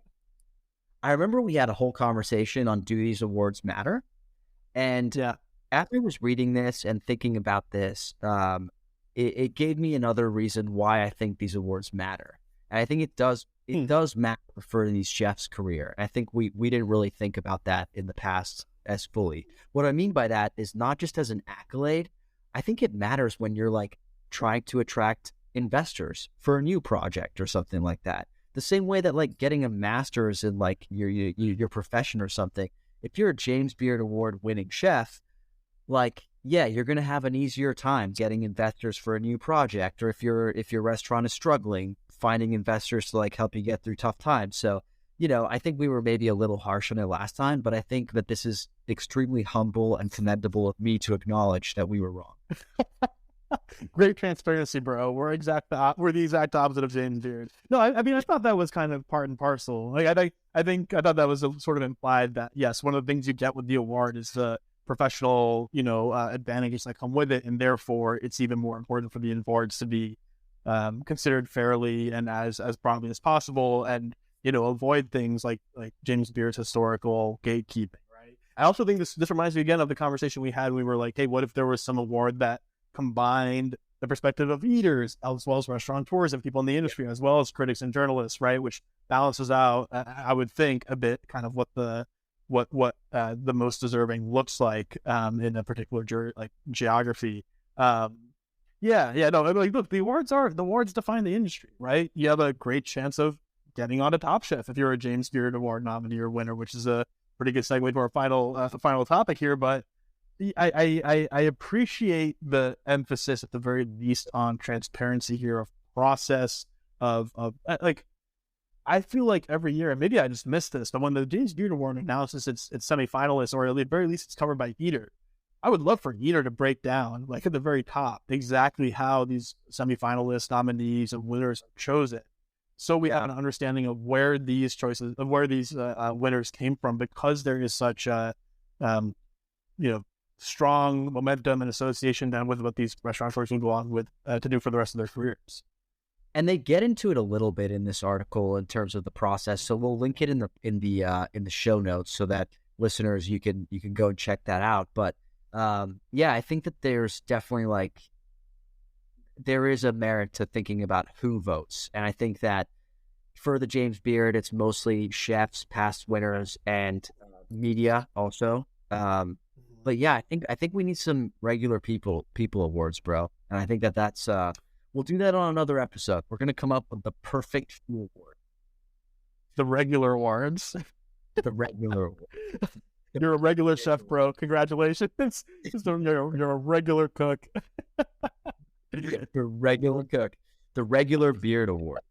I remember we had a whole conversation on do these awards matter, and after I was reading this and thinking about this, it gave me another reason why I think these awards matter, and I think it does matter for these chefs' career. I think we didn't really think about that in the past as fully. What I mean by that is not just as an accolade. I think it matters when you're like trying to attract investors for a new project or something like that. The same way that like getting a master's in like your profession or something. If you're a James Beard Award winning chef, like, yeah, you're going to have an easier time getting investors for a new project. Or if your restaurant is struggling, finding investors to like help you get through tough times. So, you know, I think we were maybe a little harsh on it last time, but I think that this is extremely humble and commendable of me to acknowledge that we were wrong. Great transparency, bro. We're the exact opposite of James Beard. No, I mean, I thought that was kind of part and parcel. Like, I thought that was sort of implied that, yes, one of the things you get with the award is the professional, advantages that come with it, and therefore it's even more important for the awards to be considered fairly and as broadly as possible, and avoid things like James Beard's historical gatekeeping. Right. I also think this reminds me again of the conversation we had. We were like, hey, what if there was some award that combined the perspective of eaters as well as restaurateurs and people in the industry as well as critics and journalists, right? Which balances out, I would think, a bit kind of what the most deserving looks like in a particular geography. No, like, look, the awards define the industry, right? You have a great chance of getting on a Top Chef if you're a James Beard Award nominee or winner, which is a pretty good segue to our final topic here. But I appreciate the emphasis at the very least on transparency here of process of like, I feel like every year, and maybe I just missed this, but when the James Beard Award announces its semifinalists, or at the very least it's covered by Eater, I would love for Eater to break down, like at the very top, exactly how these semifinalists, nominees, and winners are chosen, so we have an understanding of where these winners came from, because there is such a strong momentum and association down with what these restaurateurs will go on with to do for the rest of their careers. And they get into it a little bit in this article in terms of the process. So we'll link it in the show notes so that listeners, you can go and check that out. But I think that there's definitely there is a merit to thinking about who votes. And I think that for the James Beard, it's mostly chefs, past winners, and media also. But yeah, I think we need some regular people awards, bro. And I think that's we'll do that on another episode. We're gonna come up with the perfect food award. The regular awards. The regular award. You're a regular chef, bro. Congratulations. You're a regular cook. The regular cook. The regular Beard Award.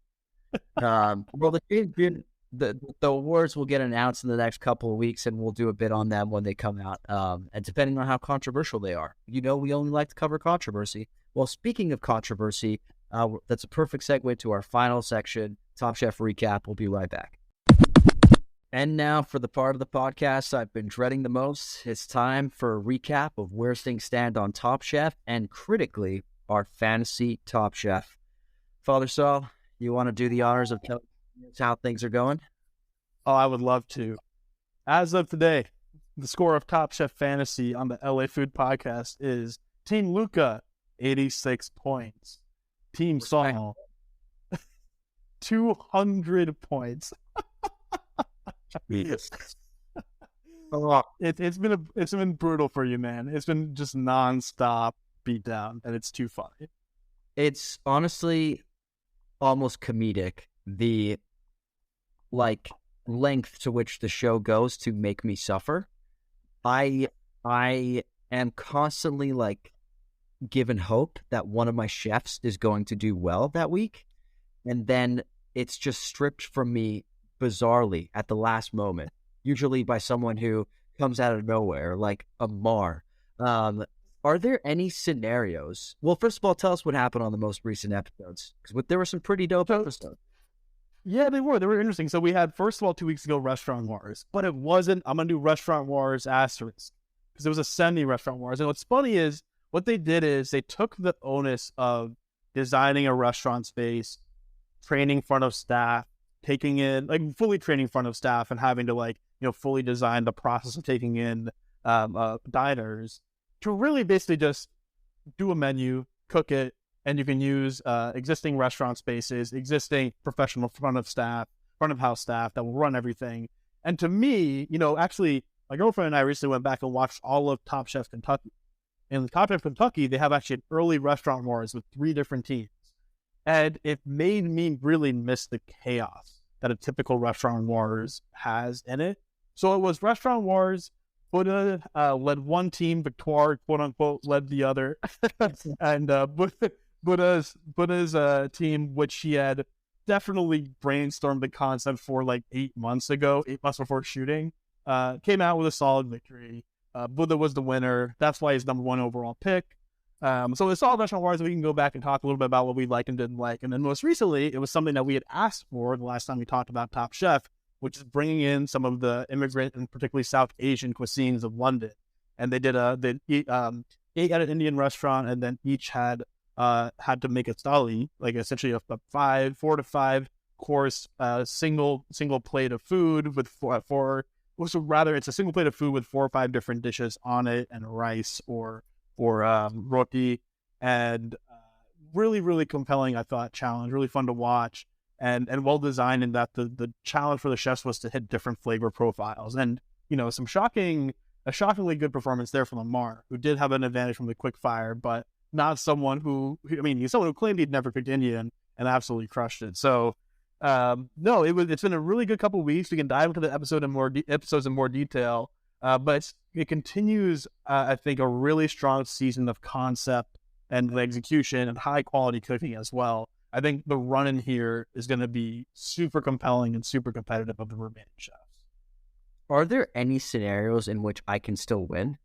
Well, the James Beard. The awards will get announced in the next couple of weeks, and we'll do a bit on them when they come out. And depending on how controversial they are, we only like to cover controversy. Well, speaking of controversy, that's a perfect segue to our final section, Top Chef Recap. We'll be right back. And now for the part of the podcast I've been dreading the most. It's time for a recap of where things stand on Top Chef, and critically, our fantasy Top Chef. Father Sal, you want to do the honors of telling us how things are going? Oh, I would love to. As of today, the score of Top Chef Fantasy on the LA Food Podcast is Team Luca, 86 points. Team Sal, 200 points. Yes. It's been brutal for you, man. It's been just nonstop beatdown, and it's too funny. It's honestly almost comedic, the length to which the show goes to make me suffer. I am constantly given hope that one of my chefs is going to do well that week, and then it's just stripped from me bizarrely at the last moment, usually by someone who comes out of nowhere, like a Mar. Are there any scenarios? Well, first of all, tell us what happened on the most recent episodes, because there were some pretty dope episodes. Yeah, they were interesting. So we had, first of all, 2 weeks ago, Restaurant Wars, but it wasn't, I'm going to do Restaurant Wars asterisk, because it was a semi-Restaurant Wars. And what's funny is, what they did is they took the onus of designing a restaurant space, training front of staff, taking in, like, fully training front of staff and having to, like, you know, fully design the process of taking in diners, to really basically just do a menu, cook it, and you can use existing restaurant spaces, existing professional front of house staff that will run everything. And to me, you know, actually, my girlfriend and I recently went back and watched all of Top Chef Kentucky. In Top Chef Kentucky, they have actually an early Restaurant Wars with 3 different teams. And it made me really miss the chaos that a typical Restaurant Wars has in it. So it was Restaurant Wars. Buddha led one team, Victoire, quote unquote, led the other. And Buddha's team, which she had definitely brainstormed the concept for like 8 months before shooting, came out with a solid victory. Buddha was the winner. That's why he's number 1 overall pick. So it's all Restaurant Wars. We can go back and talk a little bit about what we liked and didn't like. And then most recently, it was something that we had asked for the last time we talked about Top Chef, which is bringing in some of the immigrant and particularly South Asian cuisines of London. And they ate at an Indian restaurant, and then each had to make a thali, like essentially a 4 to 5 course single plate of food with it's a single plate of food with 4 or 5 different dishes on it, and rice or roti, and really, really compelling, I thought, challenge, really fun to watch. And well designed in that the challenge for the chefs was to hit different flavor profiles. And, you know, a shockingly good performance there from Amar, who did have an advantage from the quick fire, but not someone he's someone who claimed he'd never cooked Indian and absolutely crushed it. So, no, it's been a really good couple of weeks. We can dive into the episodes in more detail, but it continues, I think, a really strong season of concept and execution and high quality cooking as well. I think the run in here is going to be super compelling and super competitive of the remaining chefs. Are there any scenarios in which I can still win?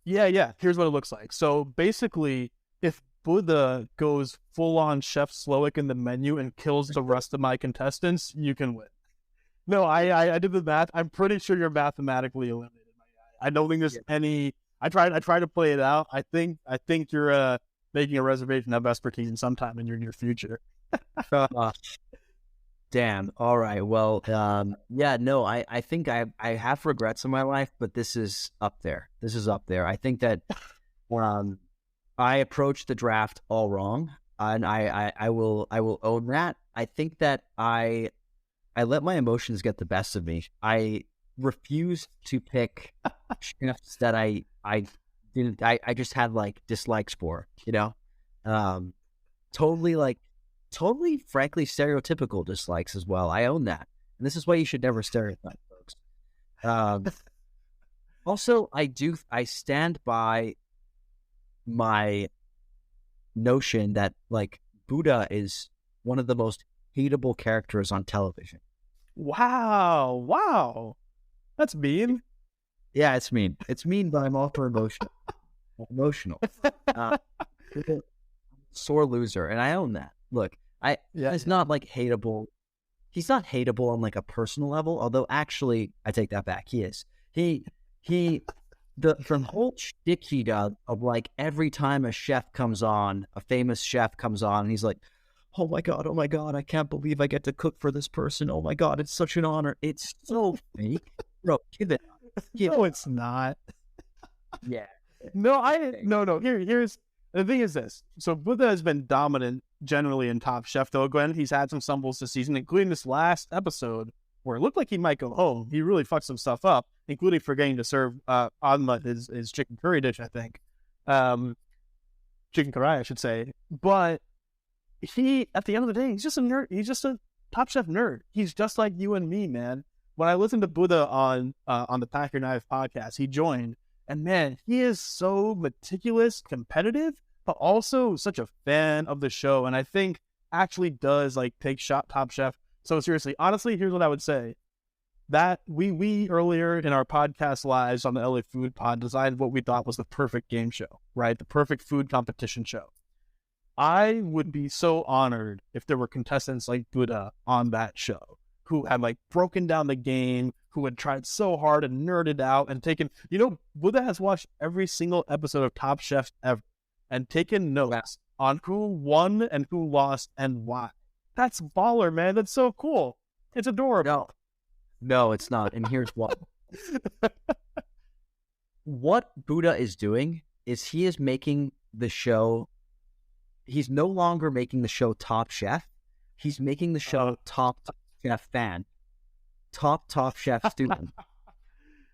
Yeah. Here's what it looks like. So basically, if Buddha goes full on Chef Slowick in the menu and kills the rest of my contestants, you can win. No, I did the math. I'm pretty sure you're mathematically eliminated. I don't think there's any. I tried to play it out. I think you're making a reservation at Vespertine sometime in your near future. Damn. All right. Well, I think I have regrets in my life, but this is up there. I think that I approached the draft all wrong, and I will own that. I think that I let my emotions get the best of me. I refused to pick chefs that I just had like dislikes for, you know, totally frankly stereotypical dislikes as well. I own that, and this is why you should never stereotype folks. Also, I stand by my notion that like Buddha is one of the most hateable characters on television. Wow, that's mean. Yeah, it's mean. It's mean, but I'm also emotional. Sore loser, and I own that. Look, it's not like hateable. He's not hateable on like a personal level, although actually I take that back. He is. The whole shtick he does of like every time a famous chef comes on, and he's like, oh my God, I can't believe I get to cook for this person. Oh my God, it's such an honor. It's so fake. Bro, give it up. No, it's not. Yeah. No. Here's the thing is this. So Buddha has been dominant generally in Top Chef, though. Glenn, he's had some stumbles this season, including this last episode where it looked like he might go home. He really fucked some stuff up, including forgetting to serve Adma his chicken curry dish, I think. Chicken curry, I should say. But he, at the end of the day, he's just a nerd. He's just a Top Chef nerd. He's just like you and me, man. When I listened to Buddha on the Pack Your Knife podcast, he joined, And man, he is so meticulous, competitive, but also such a fan of the show. And I think actually does like take Top Chef so seriously. Honestly, here's what I would say. That we earlier in our podcast lives on the LA Food Pod designed what we thought was the perfect game show, right? The perfect food competition show. I would be so honored if there were contestants like Buddha on that show who had like broken down the game, who had tried so hard and nerded out and taken, Buddha has watched every single episode of Top Chef ever and taken notes on who won and who lost and why. That's baller, man. That's so cool. It's adorable. No, it's not. And here's why. What Buddha is doing is he is making the show. He's no longer making the show Top Chef. He's making the show Top Chef fan. Top Chef student.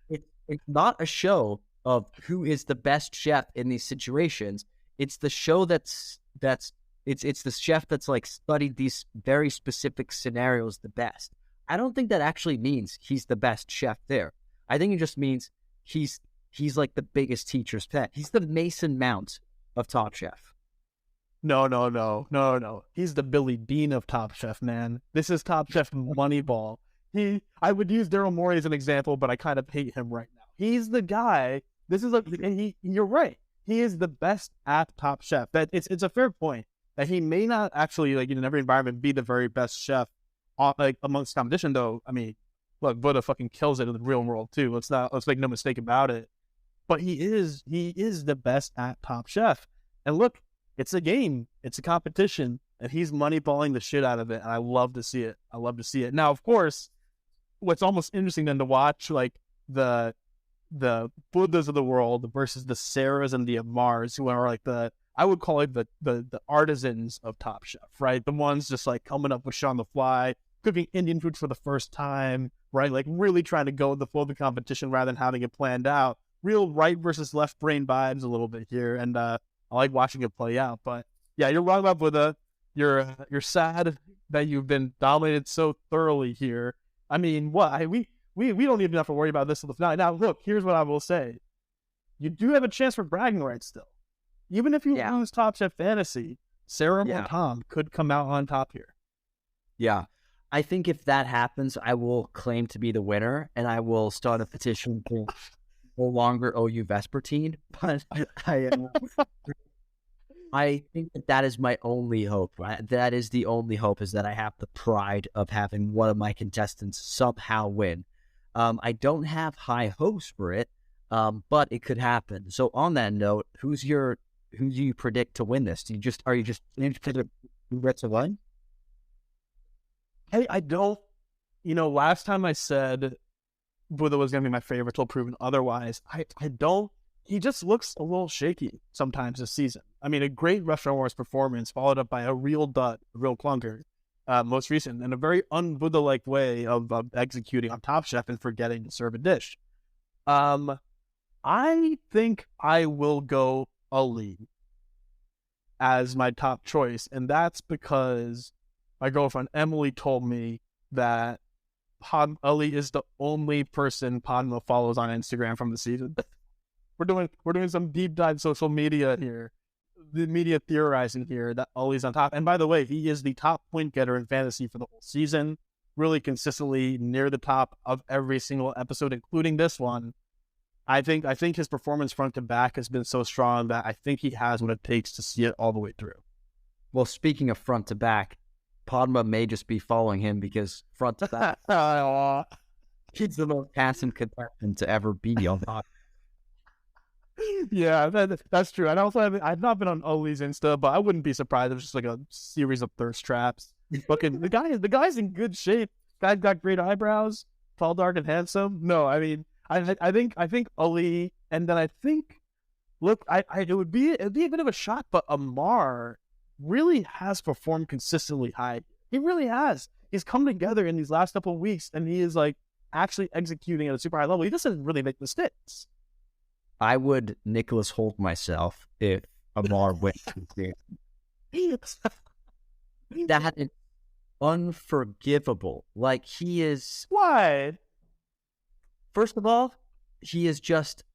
It's not a show of who is the best chef in these situations. It's the show it's the chef that's like studied these very specific scenarios the best. I don't think that actually means he's the best chef there. I think it just means he's like the biggest teacher's pet. He's the Mason Mount of Top Chef. No. He's the Billy Bean of Top Chef, man. This is Top Chef Moneyball. I would use Daryl Morey as an example, but I kind of hate him right now. He's the guy. You're right. He is the best at Top Chef. That it's a fair point that he may not actually, like, in every environment be the very best chef like amongst competition, though. I mean, look, Buddha fucking kills it in the real world too. Let's make no mistake about it. But he is the best at Top Chef. And look, it's a game, it's a competition, and he's moneyballing the shit out of it. And I love to see it. Now, of course, what's almost interesting then to watch, like the Buddhas of the world versus the Sarahs and the Amars, who are like I would call it the artisans of Top Chef, right? The ones just like coming up with shit on the fly, cooking Indian food for the first time, right? Like really trying to go with the flow of the competition rather than having it planned out. Real right versus left brain vibes a little bit here, and I like watching it play out. But yeah, you're wrong about Buddha. You're sad that you've been dominated so thoroughly here. I mean, we don't even have to worry about this till the finale. Now, look, here's what I will say: you do have a chance for bragging rights still. Even if you lose Top Chef Fantasy, Sarah or Tom could come out on top here. Yeah. I think if that happens, I will claim to be the winner, and I will start a petition to no longer owe you Vespertine. But I think that is my only hope. Right? That is the only hope, is that I have the pride of having one of my contestants somehow win. I don't have high hopes for it, but it could happen. So on that note, who do you predict to win this? Are you just interested in to win? Hey, I don't. Last time I said Buddha was going to be my favorite till proven otherwise. I don't. He just looks a little shaky sometimes this season. I mean, a great Restaurant Wars performance followed up by a real dud, a real clunker, most recent, and a very un-Buddha-like way of executing on Top Chef and forgetting to serve a dish. I think I will go Ali as my top choice, and that's because my girlfriend Emily told me that Ali is the only person Padma follows on Instagram from the season. We're doing some deep dive social media here, the media theorizing here that Ali's on top. And by the way, he is the top point getter in fantasy for the whole season, really consistently near the top of every single episode, including this one. I think his performance front to back has been so strong that I think he has what it takes to see it all the way through. Well, speaking of front to back, Padma may just be following him because front to back, he's the most handsome contestant to ever be on top. Yeah, that's true. And also, I've not been on Ali's Insta, but I wouldn't be surprised if it's just like a series of thirst traps. Fucking the guy's in good shape. Guy's got great eyebrows, tall, dark, and handsome. No, I mean, I think Ali, and then I think, look, it'd be a bit of a shock, but Amar really has performed consistently high. He really has. He's come together in these last couple of weeks, and he is like actually executing at a super high level. He doesn't really make mistakes. I would Nicholas Holt myself if Amar went to that is unforgivable. Like, he is... Why? First of all, he is just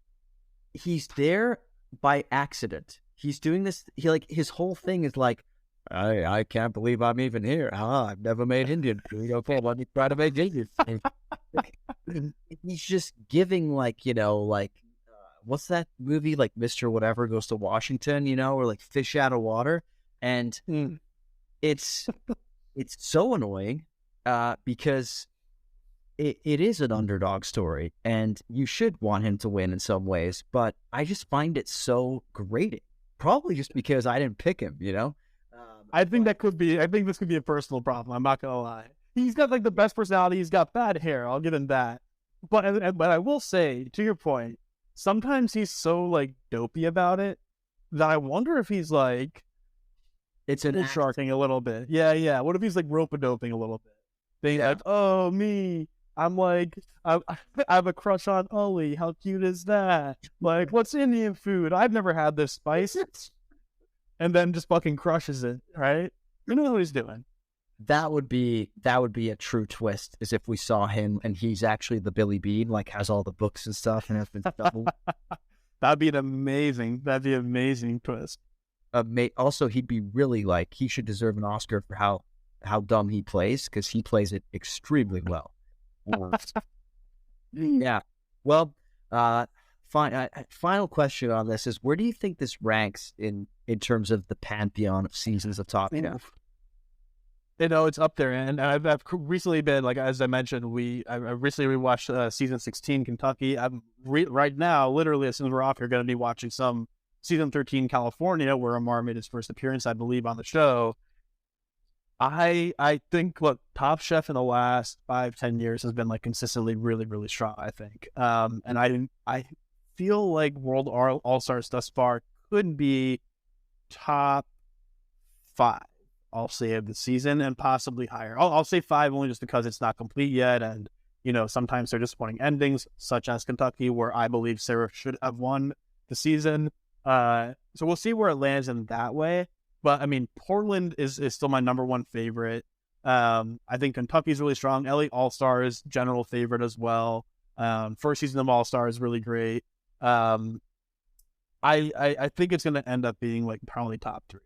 he's there by accident. He's doing this. His whole thing is like, I can't believe I'm even here. I've never made Indian food. Okay, let me try to make Indian food. He's just giving what's that movie, like Mr. Whatever Goes to Washington, or like Fish Out of Water. And it's so annoying because it is an underdog story, and you should want him to win in some ways, but I just find it so grating. Probably just because I didn't pick him, I think this could be a personal problem. I'm not gonna lie. He's got like the best personality. He's got bad hair. I'll give him that. But I will say, to your point, sometimes he's so like dopey about it that I wonder if he's like it's an sharking a little bit. Yeah. What if he's like rope-a-doping a little bit? Being like, oh me, I'm like I have a crush on Ollie. How cute is that? Like, what's Indian food? I've never had this spice. And then just fucking crushes it, right? You know what he's doing. That would be a true twist, is if we saw him and he's actually the Billy Bean, like has all the books and stuff and has been doubled. That'd be an amazing twist. Also, he'd be really like, he should deserve an Oscar for how dumb he plays, because he plays it extremely well. Yeah. Well, final question on this is, where do you think this ranks in terms of the pantheon of seasons of Top Chef? It's up there, and I've recently been, like, as I mentioned, I recently rewatched season 16 Kentucky. I'm right now, literally as soon as we're off, you're going to be watching some season 13 California, where Amar made his first appearance, I believe, on the show. I think, look, Top Chef in the last 5-10 years has been like consistently really, really strong, I think. And I feel like World All-Stars thus far could be top 5, I'll say, of the season, and possibly higher. I'll say 5 only just because it's not complete yet, and sometimes they're disappointing endings, such as Kentucky, where I believe Sarah should have won the season. So we'll see where it lands in that way. But I mean, Portland is still my number one favorite. I think Kentucky's really strong. LA All-Stars, general favorite as well. First season of All-Star is really great. I think it's going to end up being like probably top 3.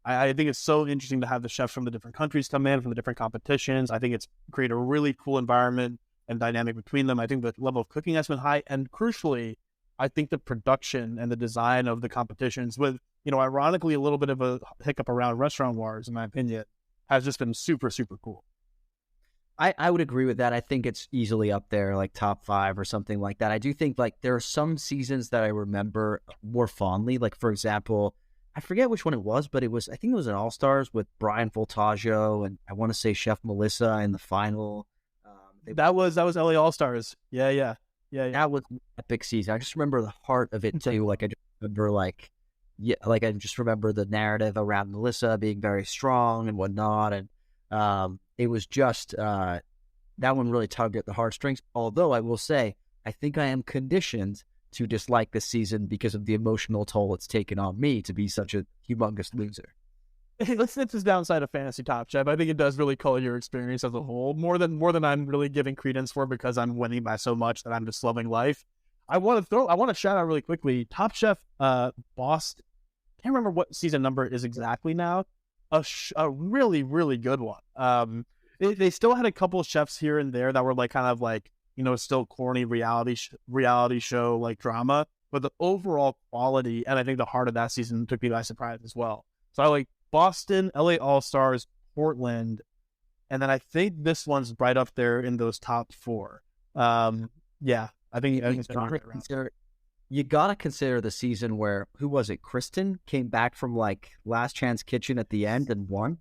I think it's so interesting to have the chefs from the different countries come in, from the different competitions. I think it's created a really cool environment and dynamic between them. I think the level of cooking has been high, and crucially, I think the production and the design of the competitions, with, ironically, a little bit of a hiccup around Restaurant Wars, in my opinion, has just been super, super cool. I would agree with that. I think it's easily up there, like top 5 or something like that. I do think, like, there are some seasons that I remember more fondly. Like, for example, I forget which one it was, but I think it was an All-Stars with Brian Voltaggio and I want to say Chef Melissa in the final. That was LA All-Stars. Yeah. That was an epic season. I just remember the heart of it too. Like, I just remember the narrative around Melissa being very strong and whatnot. And it was just, that one really tugged at the heartstrings. Although I will say, I think I am conditioned to dislike this season because of the emotional toll it's taken on me to be such a humongous loser. That's the downside of fantasy Top Chef. I think it does really color your experience as a whole, more than I'm really giving credence for, because I'm winning by so much that I'm just loving life. I want to shout out really quickly Top Chef Boston. Can't remember what season number it is exactly now. A really, really good one. They still had a couple of chefs here and there that were like kind of like, still corny reality show like drama, but the overall quality and I think the heart of that season took me by surprise as well. So I like Boston, LA All-Stars, Portland, and then I think this one's right up there in those top 4. Yeah, I think it's right around. You gotta consider the season where, who was it? Kristen came back from like Last Chance Kitchen at the end and won.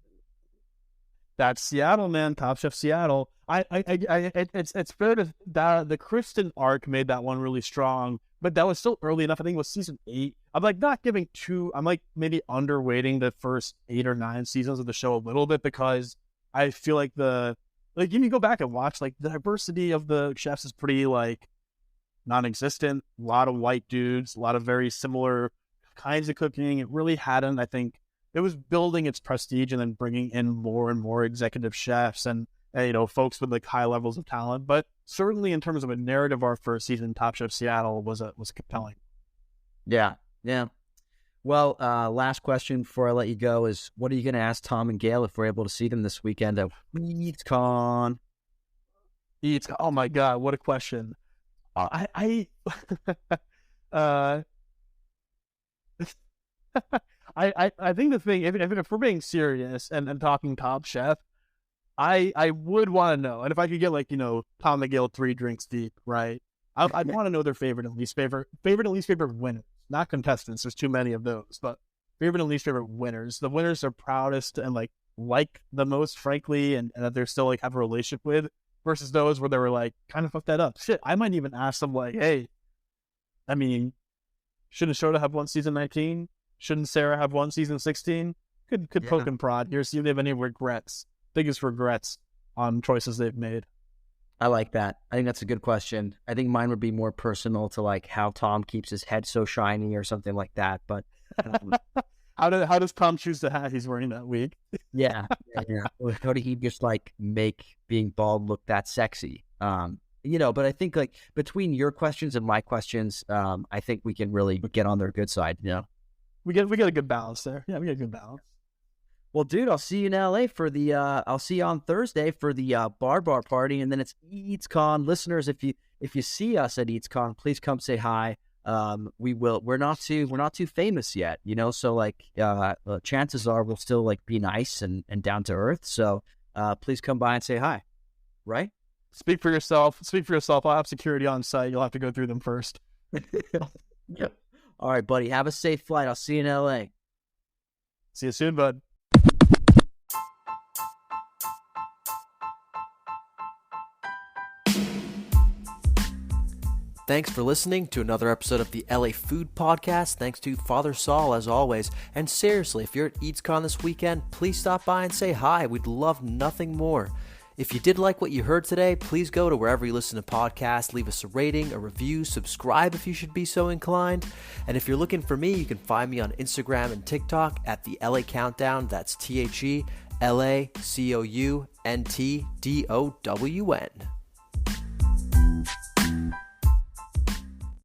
That's Seattle, man. Top Chef Seattle. It's fair to that the Kristen arc made that one really strong, but that was still early enough. I think it was season 8. I'm like not giving I'm like maybe underweighting the first 8 or 9 seasons of the show a little bit, because I feel like if you go back and watch, like, the diversity of the chefs is pretty like non-existent. A lot of white dudes, a lot of very similar kinds of cooking. It really hadn't, I think. It was building its prestige and then bringing in more and more executive chefs and folks with like high levels of talent. But certainly in terms of a narrative arc for a season, Top Chef Seattle was compelling. Yeah. Yeah. Well, last question before I let you go is, what are you going to ask Tom and Gail if we're able to see them this weekend at EEEEEATSCON? Oh my God, what a question. I uh, I think the thing, if we're being serious and talking Top Chef, I would want to know, and if I could get like, Tom and Gail 3 drinks deep, right? I'd want to know their favorite and least favorite winners, not contestants. There's too many of those, but favorite and least favorite winners. The winners are proudest and like the most, frankly, and that they're still like have a relationship with, versus those where they were like kind of fucked that up. Shit, I might even ask them like, hey, I mean, shouldn't Shota have won season 19? Shouldn't Sarah have won season 16? Could poke and prod here, see if they have any biggest regrets on choices they've made. I like that. I think that's a good question. I think mine would be more personal to like how Tom keeps his head so shiny or something like that. But how does Tom choose the hat he's wearing that week? Yeah. How did he just like make being bald look that sexy? But I think like between your questions and my questions, I think we can really get on their good side. We get a good balance there. Yeah, we get a good balance. Well, dude, I'll see you in LA for the. I'll see you on Thursday for the bar party, and then it's EEEEATSCON. Listeners, if you see us at EEEEATSCON, please come say hi. We will. We're not too famous yet, So like, chances are we'll still like be nice and down to earth. So, please come by and say hi. Right? Speak for yourself. I'll have security on site. You'll have to go through them first. Yep. All right, buddy. Have a safe flight. I'll see you in LA. See you soon, bud. Thanks for listening to another episode of the LA Food Podcast. Thanks to Father Sal, as always. And seriously, if you're at EEEEATSCON this weekend, please stop by and say hi. We'd love nothing more. If you did like what you heard today, please go to wherever you listen to podcasts, leave us a rating, a review, subscribe if you should be so inclined. And if you're looking for me, you can find me on Instagram and TikTok at the LA Countdown. That's TheLACOUNTDOWN.